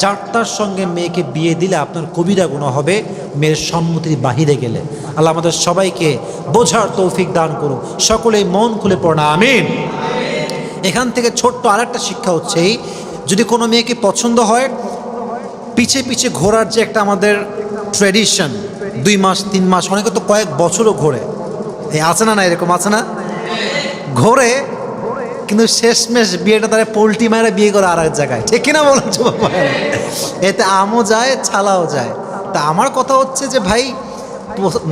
যার তার সঙ্গে মেয়েকে বিয়ে দিলে আপনার কবিরা গুনাহ হবে মেয়ের সম্মতির বাহিরে গেলে। আল্লাহ আমাদের সবাইকে বোঝার তৌফিক দান করুন। সকলেই মন খুলে পড়না আমিন। এখান থেকে ছোট্ট আরেকটা শিক্ষা হচ্ছে, যদি কোনো মেয়েকে পছন্দ হয়, পিছে পিছে ঘোরার যে একটা আমাদের ট্র্যাডিশন, 2 মাস 3 মাস, অনেকে তো কয়েক বছরও ঘোরে, এই আছে না? না এরকম আছে না? ঘোরে, কিন্তু শেষমেশ বিয়েটা তারা পোল্ট্রি মায়েরা বিয়ে করে আর এক জায়গায়। ঠিক কিনা বলেন? এতে আমও যায়, ছালাও যায়। তা আমার কথা হচ্ছে যে ভাই,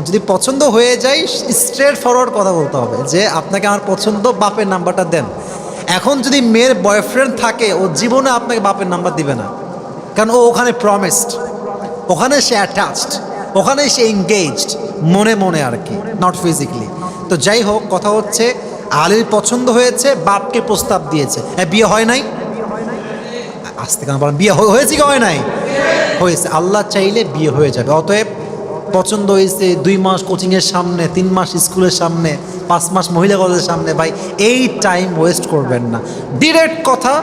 যদি পছন্দ হয়ে যায়, স্ট্রেট ফরওয়ার্ড কথা বলতে হবে যে আপনাকে আমার পছন্দ, বাপের নাম্বারটা দেন। এখন যদি মেয়ের বয়ফ্রেন্ড থাকে, ও জীবনে আপনাকে বাপের নাম্বার দিবে না, কারণ ও ওখানে প্রমিসড, ওখানে সে অ্যাটাচড, ওখানে সে এঙ্গেজড, মনে মনে আর কি, নট ফিজিক্যালি। তো যাই হোক, কথা হচ্ছে আলীর পছন্দ হয়েছে, বাপকে প্রস্তাব দিয়েছে, বিয়ে হয় নাই। আসতে কেন বলেন? বিয়ে হয়েছে কি হয় নাই? হয়েছে। আল্লাহ চাইলে বিয়ে হয়ে যাবে। অতএব পছন্দ হয়েছে 2 মাস কোচিংয়ের সামনে, 3 মাস স্কুলের সামনে, 5 মাস মহিলা কলেজের সামনে, ভাই এই টাইম ওয়েস্ট করবেন না। ডিরেক্ট কথা,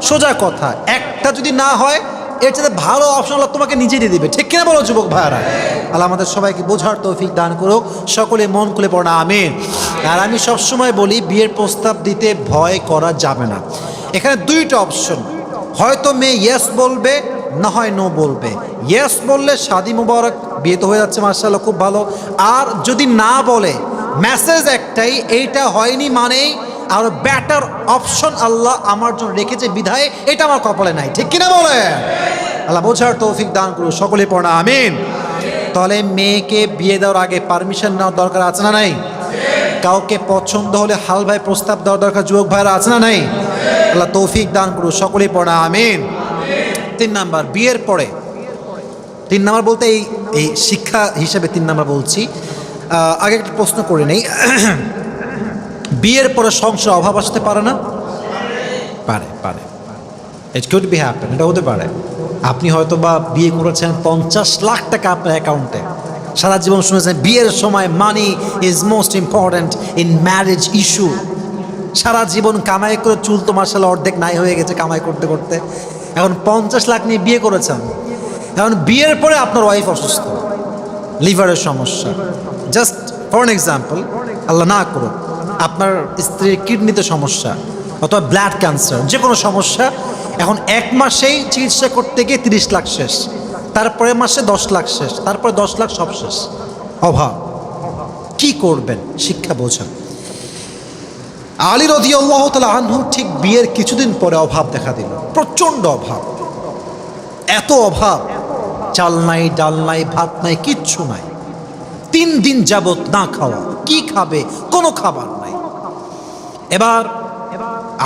সোজা কথা, একটা যদি না হয় এর চাইতে ভালো অপশন আল্লাহ তোমাকে নিজে দিয়ে দিবে। ঠিক কিনা বলো যুবক ভাইরা? আল্লাহ আমাদের সবাইকে বোঝার তৌফিক দান করুক, সকলে মন খুলে পড়া আমিন। আর আমি সবসময় বলি বিয়ের প্রস্তাব দিতে ভয় করা যাবে না। এখানে 2টা অপশন, হয়তো মেয়ে ইয়েস বলবে, না হয় নো বলবে। ইয়েস বললে শাদি মুবারক, বিয়ে তো হয়ে যাচ্ছে মাশাআল্লাহ, খুব ভালো। আর যদি না বলে, মেসেজ একটাই, এইটা হয়নি মানেই আর বেটার অপশন আল্লাহ আমার জন্য রেখেছে বিধায় এটা আমার কপালে নাই। ঠিক কিনা বলে? আল্লাহ বোঝার তৌফিক দান করুন, সকলে পড়া আমিন। তাহলে মেয়েকে বিয়ে দেওয়ার আগে পারমিশন নেওয়ার দরকার আছে না নাই? কাউকে পছন্দ হলে হাল ভাই প্রস্তাব দেওয়ার দরকার যুবক ভাইরা আছে না নাই? আল্লাহ তৌফিক দান করুন, সকলে পড়া আমিন। 3 নাম্বার, বিয়ের পরে 3 নাম্বার বলতে এই শিক্ষা হিসেবে 3 নাম্বার বলছি। আগে একটা প্রশ্ন করে নেই, বিয়ের পরে সংসার অভাব আসতে পারে না? পারে, পারে। ইট কুড বি হ্যাপেন, এটা হতে পারে। আপনি হয়তো বা বিয়ে করেছেন 50 লাখ টাকা আপনার অ্যাকাউন্টে, সারা জীবন শুনেছেন বিয়ের সময় money is most important in marriage issue. সারা জীবন কামাই করে চুল তো মার্শাল অর্ধেক নাই হয়ে গেছে কামাই করতে করতে, এখন 50 লাখ নিয়ে বিয়ে করেছেন। এখন বিয়ের পরে আপনার ওয়াইফ অসুস্থ, লিভারের সমস্যা, জাস্ট ফর অ্যান এক্সাম্পল, আল্লাহ না করুক, আপনার স্ত্রীর কিডনিতে সমস্যা অথবা ব্লাড ক্যান্সার, যে কোনো সমস্যা। এখন 1 মাসেই চিকিৎসা করতে গিয়ে 30 লাখ শেষ, তারপরে মাসে 10 লাখ শেষ, তারপরে 10 লাখ, সব শেষ। অভাব, কি করবেন? শিক্ষা বোঝেন। আলী রাদিয়াল্লাহু তাআলা আনহু ঠিক বিয়ের কিছুদিন পরে অভাব দেখা দিল, প্রচণ্ড অভাব, এত অভাব, চাল নাই, ডাল নাই, ভাত নাই, কিচ্ছু নাই। 3 দিন যাবত না খাওয়া, কি খাবে? কোনো খাবার নাই। এবার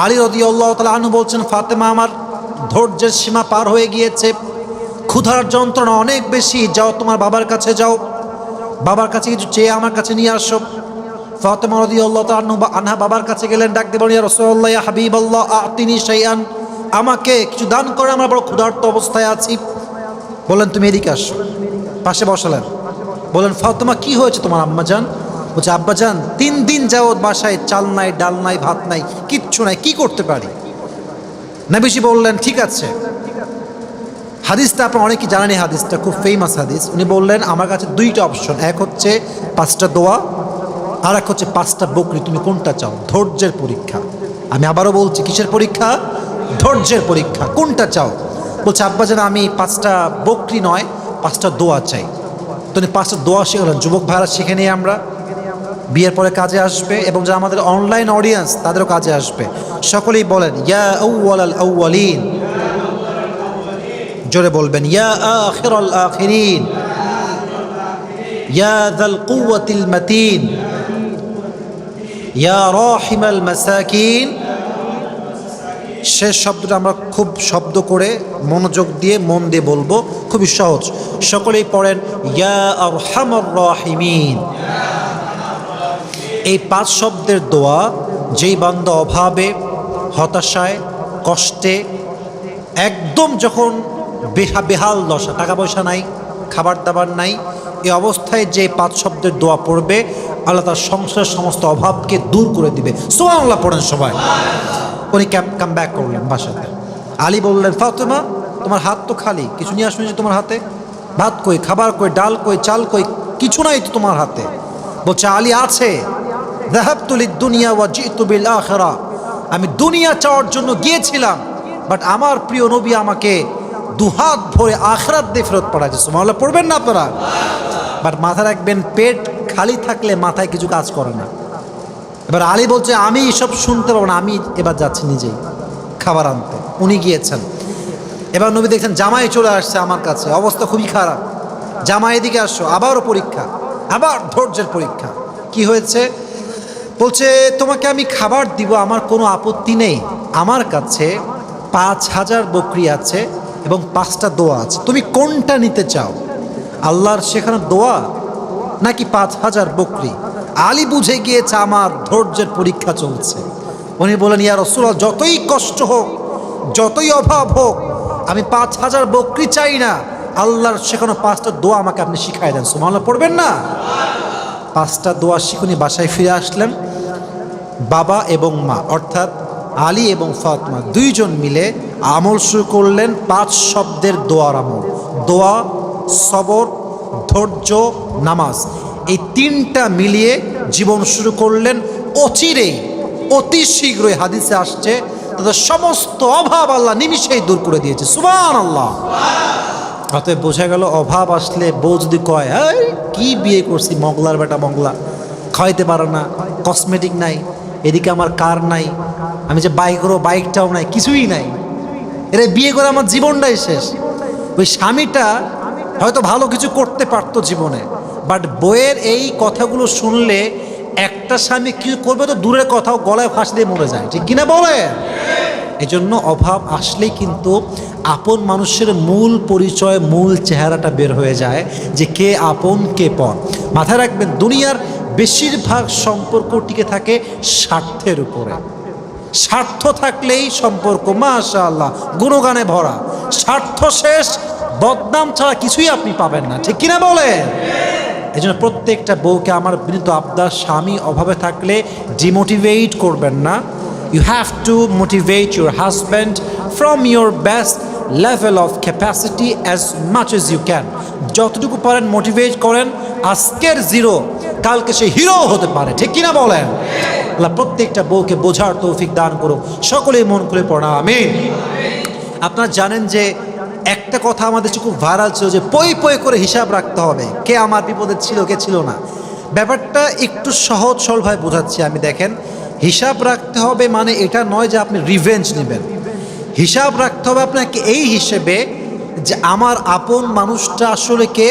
আলী রাদিয়াল্লাহু তাআলা আনহু বলছেন, ফাতেমা আমার ধৈর্যের সীমা পার হয়ে গিয়েছে, ক্ষুধার যন্ত্রণা অনেক বেশি, যাও তোমার বাবার কাছে যাও, বাবার কাছে কিছু চেয়ে আমার কাছে নিয়ে আসো। ফাতেমা রাদিয়াল্লাহু তাআলা আনহা বাবার কাছে গেলেন, ডাক দিয়ে বলেন, ইয়া রাসূলুল্লাহ, ইয়া হাবিবাল্লাহ, আতিনি শাইআন, আমাকে কিছু দান করে, আমরা বড় ক্ষুধার্ত অবস্থায় আছি। বললেন তুমি এদিকে আসো, পাশে বসালেন। বলেন ফাতেমা কি হয়েছে তোমার আম্মাজান? বলছে আব্বাজান 3 দিন যাবত বাসায় চাল নাই, ডাল নাই, ভাত নাই, কিচ্ছু নাই, কি করতে পারি? নবীজি বললেন ঠিক আছে। হাদিসটা আপনার অনেকেই জানেন, এই হাদিসটা খুব ফেমাস হাদিস। উনি বললেন আমার কাছে 2টা অপশন, এক হচ্ছে 5টা দোয়া, আর এক হচ্ছে 5টা বকরি, তুমি কোনটা চাও? ধৈর্যের পরীক্ষা। আমি আবারও বলছি, কিসের পরীক্ষা? ধৈর্যের পরীক্ষা। কোনটা চাও? বলছে আব্বাজান আমি 5টা বকরি নয়, 5টা দোয়া চাই। তুমি 5টা দোয়া শিখলেন। যুবক ভাইরা শিখে নিয়ে আমরা বিয়ের পরে কাজে আসবে, এবং যারা আমাদের অনলাইন অডিয়েন্স তাদেরও কাজে আসবে। সকলেই বলেন ইয়া আউয়ালাল আউয়ালিন, জোরে বলবেন ইয়া আখিরাল আখিরিন, ইয়া যাল কুওয়াতিল মাতিন, ইয়া রাহিমাল মাসাকিন। শেষ শব্দটা আমরা খুব শব্দ করে মনোযোগ দিয়ে মন দিয়ে বলবো, খুবই সহজ। সকলেই পড়েন ইয়া আরহামার রাহিমিন। এই 5 শব্দের দোয়া যেই বান্দা অভাবে, হতাশায়, কষ্টে, একদম যখন বেহাল দশা, টাকা পয়সা নাই, খাবার দাবার নাই, এই অবস্থায় যে 5 শব্দের দোয়া পড়বে, আল্লাহ তার সংসারের সমস্ত অভাবকে দূর করে দিবে। সুবহানাল্লাহ পড়েন সবাই। উনি কাম ব্যাক করলেন বাসাতে। আলী বললেন ফাতেমা তোমার হাত তো খালি, কিছু নিয়ে আসুন যে তোমার হাতে? ভাত কই, খাবার কই, ডাল কই, চাল কই, কিছু নাই তো তোমার হাতে। বলছে আলী আছে, যাহাবতু লিদ-দুনিয়া ওয়া জিতু বিল আখিরা, আমি দুনিয়া চাওয়ার জন্য গিয়েছিলাম, বাট আমার প্রিয় নবী আমাকে 2 হাত ভরে আখিরাত দিয়ে ফেরত পাঠাচ্ছে। সুবহানাল্লাহ পড়বেন না আপনারা? বাট মাথায় রাখবেন, পেট খালি থাকলে মাথায় কিছু কাজ করে না। এবার আলী বলছে আমি এসব শুনতে পাবো না, আমি এবার যাচ্ছি নিজেই খাবার আনতে। উনি গিয়েছেন। এবার নবী দেখছেন জামাই চলে আসছে আমার কাছে, অবস্থা খুবই খারাপ। জামাই এদিকে আসছো, আবারও পরীক্ষা, আবার ধৈর্যের পরীক্ষা। কি হয়েছে? বলছে তোমাকে আমি খাবার দিব, আমার কোনো আপত্তি নেই, আমার কাছে 5000 বকরি আছে এবং 5টা দোয়া আছে, তুমি কোনটা নিতে চাও? আল্লাহর শেখানো দোয়া নাকি 5000 বকরি? আলী বুঝে গিয়েছে আমার ধৈর্যের পরীক্ষা চলছে। উনি বলেন ইয়া রাসূলুল্লাহ, যতই কষ্ট হোক, যতই অভাব হোক, আমি 5000 বকরি চাই না, আল্লাহর শেখানো 5টা দোয়া আমাকে আপনি শিখাই দেন, সুবহানাল্লাহ পড়বেন না? 5টা দোয়া শিখুনি বাসায় ফিরে আসলেন। বাবা এবং মা অর্থাৎ আলী এবং ফাতেমা দুইজন মিলে আমল শুরু করলেন 5 শব্দের দোয়ার আমল। দোয়া, সবর, ধৈর্য, নামাজ, এই 3টা মিলিয়ে জীবন শুরু করলেন। অচিরেই, অতি শীঘ্রই হাদিসে আসছে তাদের সমস্ত অভাব আল্লাহ নিমিষেই দূর করে দিয়েছে, সুবহানাল্লাহ। অতএব বোঝা গেল অভাব আসলে বউ যদি কয় এই কি বিয়ে করছি মগলার বেটা মগলা, খাওয়াইতে পারে না, কসমেটিক নাই, এদিকে আমার কার নাই, আমি যে বাইক করবো বাইকটাও নাই, কিছুই নাই, এরা বিয়ে করে আমার জীবনটাই শেষ। ওই স্বামীটা হয়তো ভালো কিছু করতে পারতো জীবনে, বাট বইয়ের এই কথাগুলো শুনলে একটা স্বামী কি করবে তো দূরের কথাও গলায় ফাঁস দিয়ে মরে যায়, ঠিক কিনা বলে? এই জন্য অভাব আসলেই কিন্তু আপন মানুষের মূল পরিচয়, মূল চেহারাটা বের হয়ে যায় যে কে আপন কে পর। মাথায় রাখবেন, দুনিয়ার বেশিরভাগ সম্পর্ক টিকে থাকে স্বার্থের উপরে। স্বার্থ থাকলেই সম্পর্ক মাশাআল্লাহ গুণগানে ভরা, স্বার্থ শেষ বদনাম ছাড়া কিছুই আপনি পাবেন না, ঠিক কিনা বলে? এই জন্য প্রত্যেকটা বউকে আমার বিনীত আবদার, স্বামী অভাবে থাকলে ডিমোটিভেট করবেন না। You have to motivate your husband from your best level of capacity as much as you can. যতটুকু পারেন মোটিভেট করেন। আজকের জিরো কালকে সে হিরো হতে পারে, ঠিক কিনা বলেন? আল্লাহ প্রত্যেকটা বউকে বোঝার তৌফিক দান করুক, সকলেই মন খুলে পড়া আমিন। আপনারা জানেন যে একটা কথা আমাদের খুব ভাইরাল ছিল যে পই পই করে হিসাব রাখতে হবে, কে আমার বিপদে ছিল কে ছিল না। ব্যাপারটা একটু সহজ সরলভাবে বোঝাচ্ছি আমি। দেখেন, হিসাব রাখতে হবে মানে এটা নয় যে আপনি রিভেঞ্জ নেবেন। হিসাব রাখতে হবে আপনাকে এই হিসেবে যে আমার আপন মানুষটা আসলে কে,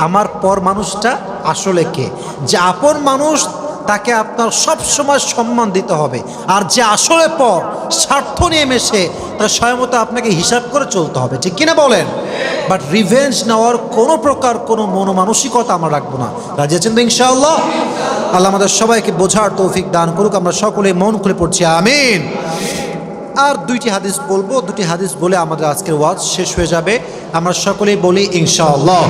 আমার পর মানুষটা আসলে কে। যে আপন মানুষ তাকে আপনার সব সময় সম্মান দিতে হবে, আর যে আসলে পর স্বার্থ নিয়ে মেশে তার স্বয়মত আপনাকে হিসাব করে চলতে হবে, ঠিক কিনা বলেন? বাট রিভেঞ্জ নেওয়ার কোনো প্রকার কোনো মনোমানসিকতা আমরা রাখবো না। রাজি আছেন তো ইনশাআল্লাহ? আল্লাহ আমাদের সবাইকে বোঝার তৌফিক দান করুক। আমরা সকলে মন খুলে পড়ছি আমিন। আর 2টি হাদিস বলবো, 2টি হাদিস বলে আমাদের আজকের ওয়াজ শেষ হয়ে যাবে। আমরা সকলেই বলি ইনশাআল্লাহ।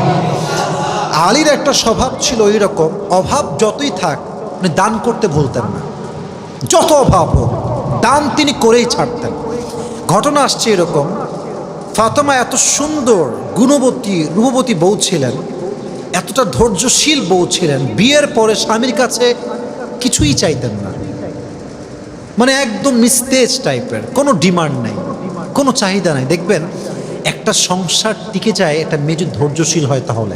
আলীর একটা স্বভাব ছিল এইরকম, অভাব যতই থাক আপনি দান করতে ভুলতেন না। যত অভাব হোক দান তিনি করেই ছাড়তেন। ঘটনা আসছে এরকম, ফাতেমা এত সুন্দর গুণবতী রূপবতী বউ ছিলেন, এতটা ধৈর্যশীল বউ ছিলেন, বিয়ের পরে স্বামীর কাছে কিছুই চাইতেন না। মানে একদম নিস্তেজ টাইপের, কোনো ডিমান্ড নাই, কোনো চাহিদা নাই। দেখবেন একটা সংসার টিকে যায় একটা মেয়ে যদি ধৈর্যশীল হয়, তাহলে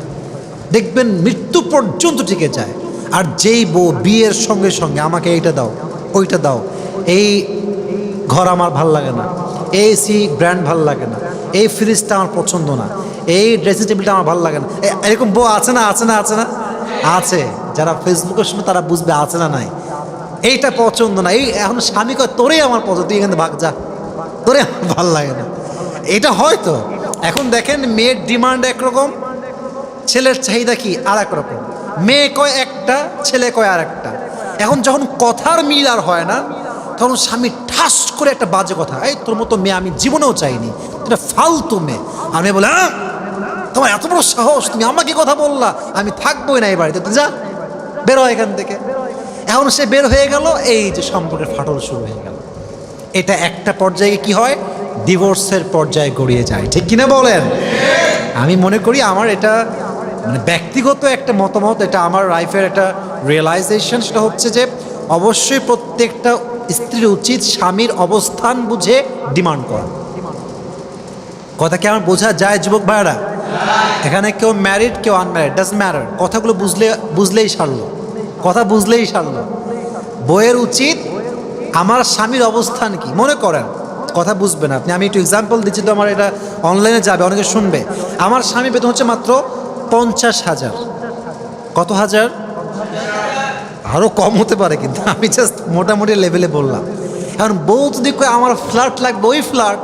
দেখবেন মৃত্যু পর্যন্ত টিকে যায়। আর যেই বউ বিয়ের সঙ্গে সঙ্গে আমাকে এইটা দাও ওইটা দাও, এই ঘর আমার ভাল লাগে না, এসি ব্র্যান্ড ভাল লাগে না, এই ফ্রিজটা আমার পছন্দ না, এই ড্রেসিং টেবিলটা আমার ভালো লাগে না, এরকম বউ আছে না? আছে না? আছে না? আছে। যারা ফেসবুকের সময় তারা বুঝবে আছে না নাই। এইটা পছন্দ না, এই এখন স্বামী কয় তোরেই আমার পছন্দ, তুই এখানে ভাগ যা, তোরে আমার ভাল লাগে না। এটা হয়তো এখন দেখেন মেয়ের ডিমান্ড একরকম, ছেলের চাহিদা কি আর এক রকম। মেয়ে কয় একটা, ছেলে কয় আর একটা। এখন যখন কথার মিল আর হয় না, তখন স্বামী ঠাস করে একটা বাজে কথা, এই তোর মতো মেয়ে আমি জীবনেও চাইনি, এটা ফালতু মেয়ে। আর মেয়ে বলে হ্যাঁ তোমার এত বড় সাহস, তুমি আমাকে কথা বললা, আমি থাকবোই না এই বাড়িতে, তুই যা বেরো এখান থেকে। এখন সে বের হয়ে গেল, এই যে সম্পর্কের ফাটল শুরু হয়ে গেল। এটা একটা পর্যায়ে কি হয়, ডিভোর্সের পর্যায়ে গড়িয়ে যায়, ঠিক কিনা বলেন? আমি মনে করি আমার এটা মানে ব্যক্তিগত একটা মতামত, এটা আমার লাইফের একটা রিয়েলাইজেশন। সেটা হচ্ছে যে অবশ্যই প্রত্যেকটা স্ত্রীর উচিত স্বামীর অবস্থান বুঝে ডিমান্ড করা। কথা কি আমার বোঝা যায় যুবক ভাইরা? এখানে কেউ ম্যারিড কেউ আনম্যারিড ডাজন্ট ম্যাটার, কথাগুলো বুঝলেই সারলো, কথা বুঝলেই সারলো। বইয়ের উচিত আমার স্বামীর অবস্থান কি। মনে করেন কথা বুঝবেন আপনি, আমি একটু এক্সাম্পল দিচ্ছি, তো আমার এটা অনলাইনে যাবে, অনেকে শুনবে। আমার স্বামী বেতন হচ্ছে মাত্র 50,000। কত হাজার? আরও কম হতে পারে, কিন্তু আমি জাস্ট মোটামুটি লেভেলে বললাম। এখন বউ যদি কয় আমার ফ্ল্যাট লাগবে, ওই ফ্ল্যাট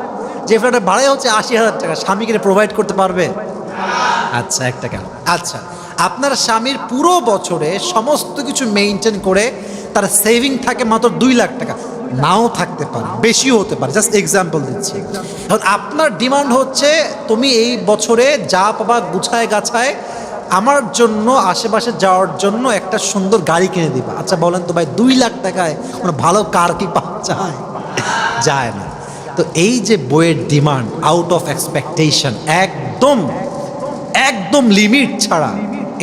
যে ফ্ল্যাটের ভাড়াই হচ্ছে 80,000 টাকা, স্বামীকে প্রোভাইড করতে পারবে? আচ্ছা একটা কেন, আচ্ছা আপনার স্বামীর পুরো বছরে সমস্ত কিছু মেনটেন করে তার সেভিং থাকে মাত্র 2 লাখ টাকা, নাও থাকতে পারে, বেশিও হতে পারে, জাস্ট এক্সাম্পল দিচ্ছি। এখন আপনার ডিমান্ড হচ্ছে তুমি এই বছরে যা পাবা গুছায় গাছায় আমার জন্য আশেপাশে যাওয়ার জন্য একটা সুন্দর গাড়ি কিনে দিবা। আচ্ছা বলেন তো ভাই, 2 লাখ টাকায় কোনো ভালো কার কি পাওয়া যায়? যায় না। তো এই যে বইয়ের ডিমান্ড আউট অফ এক্সপেকটেশন, একদম একদম লিমিট ছাড়া,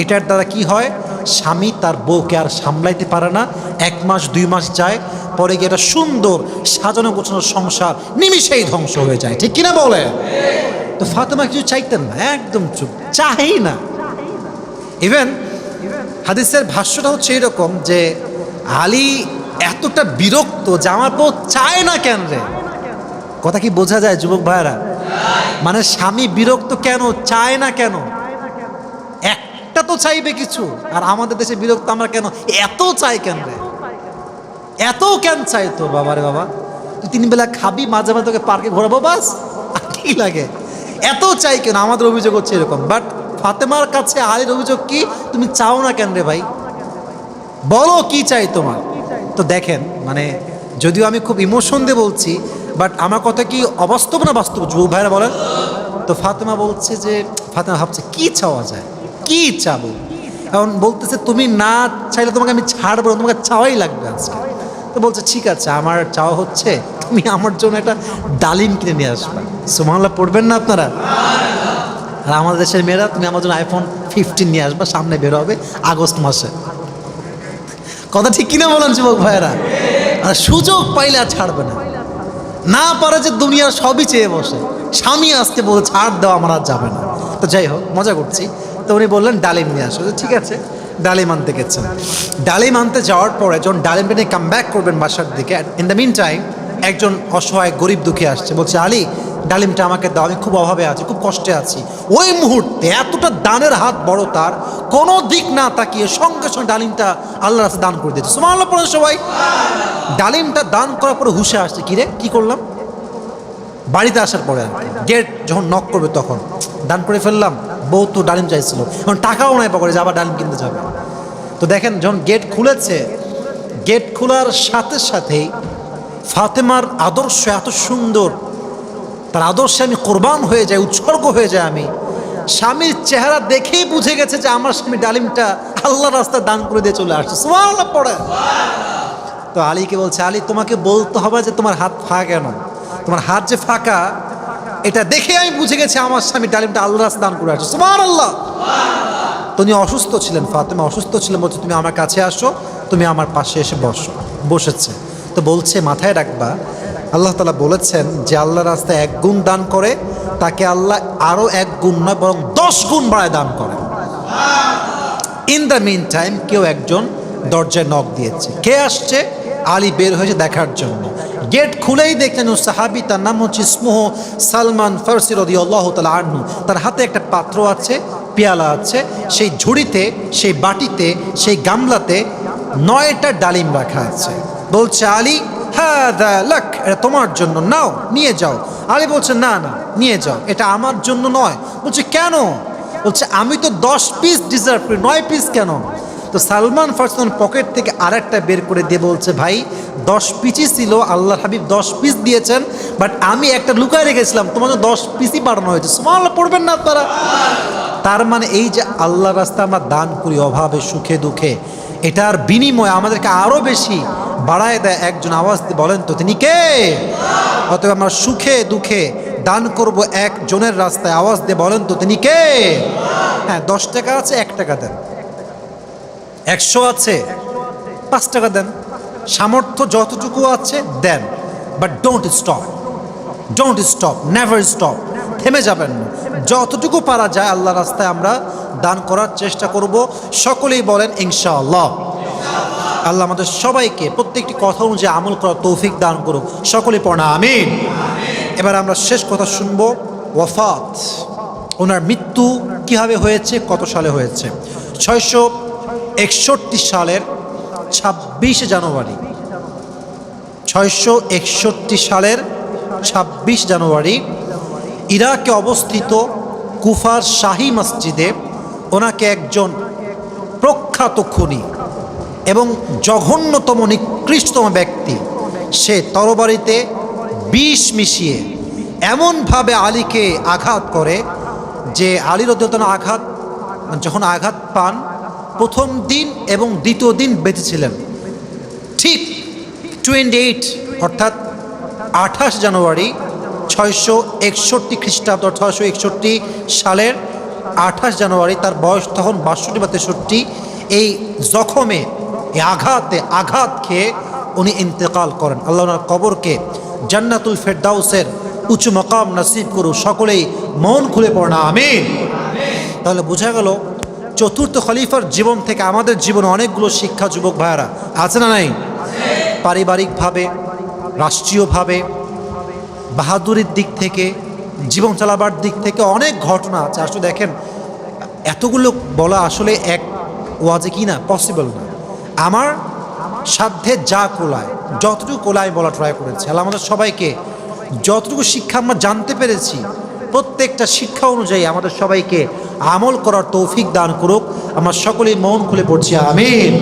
এটার দ্বারা কি হয়, স্বামী তার বউকে আর সামলাইতে পারে না। 1 মাস 2 মাস যায়, পরে গিয়ে একটা সুন্দর সাজানো গোছানো সংসার নিমিষেই ধ্বংস হয়ে যায়, ঠিক কিনা বলে? তো ফাতেমা কিছু চাইতেন না, একদম চুপ, চাই না। ইভেন হাদিসের ভাষ্যটা হচ্ছে এরকম যে আলী এতটা বিরক্ত যে আমার বউ চায় না কেন রে। কথা কি বোঝা যায় যুবক ভাইরা? মানে স্বামী বিরক্ত কেন, চায় না কেন? একটা তো চাইবে কিছু। আর আমাদের দেশে বিরক্ত আমরা কেন, এত চাই কেন রে, এত কেন চাই তোর? বাবা রে বাবা, তুই 3 বেলা খাবি, মাঝে মাঝে তোকে পার্কে ঘোরাবো, বাস, আর কি লাগে? এত চাই কেন? আমাদের অভিযোগ হচ্ছে এরকম। বাট ফাতেমার কাছে আলীর অভিযোগ কি, তুমি চাও না কেন রে ভাই, বলো কি চাই তোমার? তো দেখেন, মানে যদিও আমি খুব ইমোশন দিয়ে বলছি, বাট আমার কথা কি অবাস্তব না বাস্তব যুবক ভাইরা বলেন? তো ফাতেমা বলছে যে, ফাতেমা ভাবছে কি চাওয়া যায়, কি চাবো? এখন বলতেছে তুমি না চাইলে তোমাকে আমি ছাড়বো না, তোমাকে চাওয়াই লাগবে আজকে। তো বলছে ঠিক আছে, আমার চাওয়া হচ্ছে তুমি আমার জন্য একটা ডালিম কিনে নিয়ে আসবে। সুবহানাল্লাহ পড়বেন না আপনারা? আর আমাদের দেশের মেয়েরা, তুমি আমার জন্য iPhone 15 নিয়ে আসবা, সামনে বের হবে আগস্ট মাসে। কথা ঠিক কিনা বলেন যুবক ভাইয়েরা? আর সুযোগ পাইলে আর ছাড়বে না, না পারে যে দুনিয়ার সবই চেয়ে বসে। স্বামী আসতে বলে ছাড় দেওয়া আমার আর যাবে না। তো যাই হোক, মজা করছি। তো উনি বললেন ডালিম নিয়ে আসো। ঠিক আছে, ডালিম আনতে গেছেন। ডালিম আনতে যাওয়ার পরে যখন ডালিমটা নিয়ে কাম ব্যাক করবেন বাসার দিকে, ইন দ্য মিন টাইম একজন অসহায় গরিব দুঃখী আসছে, বলছে আলী ডালিমটা আমাকে দাও, আমি খুব অভাবে আছি, খুব কষ্টে আছি। ওই মুহূর্তে এতটা দানের হাত বড় তার, কোনো দিক না তাকিয়ে সঙ্গে সঙ্গে ডালিমটা আল্লাহর রাস্তায় দান করে দিয়েছে। সুবহানাল্লাহ পড়েন সবাই। ডালিমটা দান করার পরে হুঁশে আসছে, কিরে কি করলাম? বাড়িতে আসার পরে গেট যখন নক করবে তখন দান করে ফেললাম, বউ তো ডালিম চাইছিল, এখন টাকাও নাই পকেটে, আবার ডালিম কিনতে যাবে। তো দেখেন যখন গেট খুলেছে, গেট খোলার সাথে সাথেই ফাতেমার আদর্শ এত সুন্দর, তার আদর্শে আমি কোরবান হয়ে যাই, উৎসর্গ হয়ে যায়। আমি স্বামীর চেহারা দেখেই বুঝে গেছে যে আমার স্বামী ডালিমটা আল্লাহর রাস্তায় দান করে দিয়ে চলে আসছে। সুবহানাল্লাহ পড়ে। তো আলীকে বলছে, আলী তোমাকে বলতে হবে যে তোমার হাত ফাঁকা কেন, তোমার হাত যে ফাঁকা এটা দেখে আমি বুঝে গেছি আমার স্বামী ডালিমটা আল্লাহর রাস্তায় দান করে আসছে। সুবহানাল্লাহ। তুমি অসুস্থ ছিলেন, ফাতেমা অসুস্থ ছিলেন, বলছে তুমি আমার কাছে আসো, তুমি আমার পাশে এসে বসেছে। তো বলছে মাথায় রাখবা, আল্লাহ তাআলা বলেছেন যে আল্লাহর রাস্তায় 1 গুণ দান করে তাকে আল্লাহ আরো 1 গুণ নয় বরং 10 গুণ বাড়ায় দান করে। ইন দ্য মিন টাইম কেউ একজন দরজায় নক দিয়েছে। কে আসছে? আলী বের হয়েছে দেখার জন্য। গেট খুলেই দেখলেন ও সাহাবী, তার নাম হচ্ছে ইসমুহ সালমান ফারসি রাদিয়াল্লাহু তাআলা আনহু। তার হাতে একটা পাত্র আছে, পেয়ালা আছে, সেই ঝুড়িতে, সেই বাটিতে, সেই গামলাতে 9টা ডালিম রাখা আছে। বলছে আলী হাদা লাক, এটা তোমার জন্য, নাও নিয়ে যাও। আলী বলছে না না নিয়ে যাও, এটা আমার জন্য নয়। বলছে কেন? বলছে আমি তো 10 পিস ডিজার্ভ করি, 9 পিস কেন? তো সালমান ফারসি পকেট থেকে আরেকটা বের করে দিয়ে বলছে ভাই 10 পিসই ছিল, আল্লাহর হাবিব 10 পিস দিয়েছেন, বাট আমি একটা লুকায় রেখেছিলাম, তোমাকে 10 পিসই বাড়ানো হয়েছে। সুবহানাল্লাহ পড়বেন না আপনারা? তার মানে এই যে আল্লাহর রাস্তায় আমরা দান করি অভাবে সুখে দুঃখে, এটার বিনিময়ে আমাদেরকে আরো বেশি বাড়ায় দেয় একজন। আওয়াজ দিয়ে বলেন তো তিনি কে? অতএব আমরা সুখে দুঃখে দান করব একজনের রাস্তায়, আওয়াজ দিয়ে বলেন তো তিনি কে? হ্যাঁ, 10 টাকা আছে 1 টাকা দেন, 100 আছে 5 টাকা দেন, সামর্থ্য যতটুকু আছে দেন, but don't stop, never stop, থেমে যাবেন না। যতটুকু পারা যায় আল্লাহ রাস্তায় আমরা দান করার চেষ্টা করব। সকলেই বলেন ইনশাআল্লাহ। আল্লাহ আমাদের সবাইকে প্রত্যেকটি কথা অনুযায়ী আমল করার তৌফিক দান করুক। সকলেই পড়া আমিন। এবার আমরা শেষ কথা শুনবো, ওয়াফাত, ওনার মৃত্যু কিভাবে হয়েছে, কত সালে হয়েছে। 661 সালের 26 জানুয়ারি, 661 সালের 26 জানুয়ারি ইরাকে অবস্থিত কুফার শাহী মসজিদে ওনাকে একজন প্রখ্যাত খুনি এবং জঘন্যতম নিকৃষ্টতম ব্যক্তি সে তরবারিতে বিষ মিশিয়ে এমনভাবে আলীকে আঘাত করে যে আলী রাদিয়াল্লাহু আঘাত যখন আঘাত পান প্রথম দিন এবং দ্বিতীয় দিন বেঁচে ছিলেন। ঠিক 28 অর্থাৎ 28 জানুয়ারি 661 খ্রিস্টাব্দ 661 সালের 28 জানুয়ারি তার বয়স তখন 62 বা 63। এই জখমে এই আঘাত খেয়ে উনি ইন্তেকাল করেন। আল্লাহ ওনার কবরকে জান্নাতুল ফেরদাউসের উঁচু মকাম নসিব করুক। সকলেই মন খুলে পড়না আমিন। তাহলে বোঝা গেল চতুর্থ খলিফার জীবন থেকে আমাদের জীবনে অনেকগুলো শিক্ষা যুবক ভাইয়ারা আছে না নাই? পারিবারিকভাবে, রাষ্ট্রীয়ভাবে, বাহাদুরির দিক থেকে, জীবন চালাবার দিক থেকে অনেক ঘটনা আছে। আসলে দেখেন এতগুলো বলা আসলে এক ওয়াজে কি না পসিবল না। আমার সাধ্যে যা কোলায় যতটুকু কোলায় বলা ট্রাই করেছে। আল্লাহ আমাদের সবাইকে যতটুকু শিক্ষা আমরা জানতে পেরেছি প্রত্যেকটা শিক্ষা অনুযায়ী আমাদের সবাইকে আমল করার তৌফিক দান করুক। আমরা সকলেই মন খুলে পড়ছি আমিন।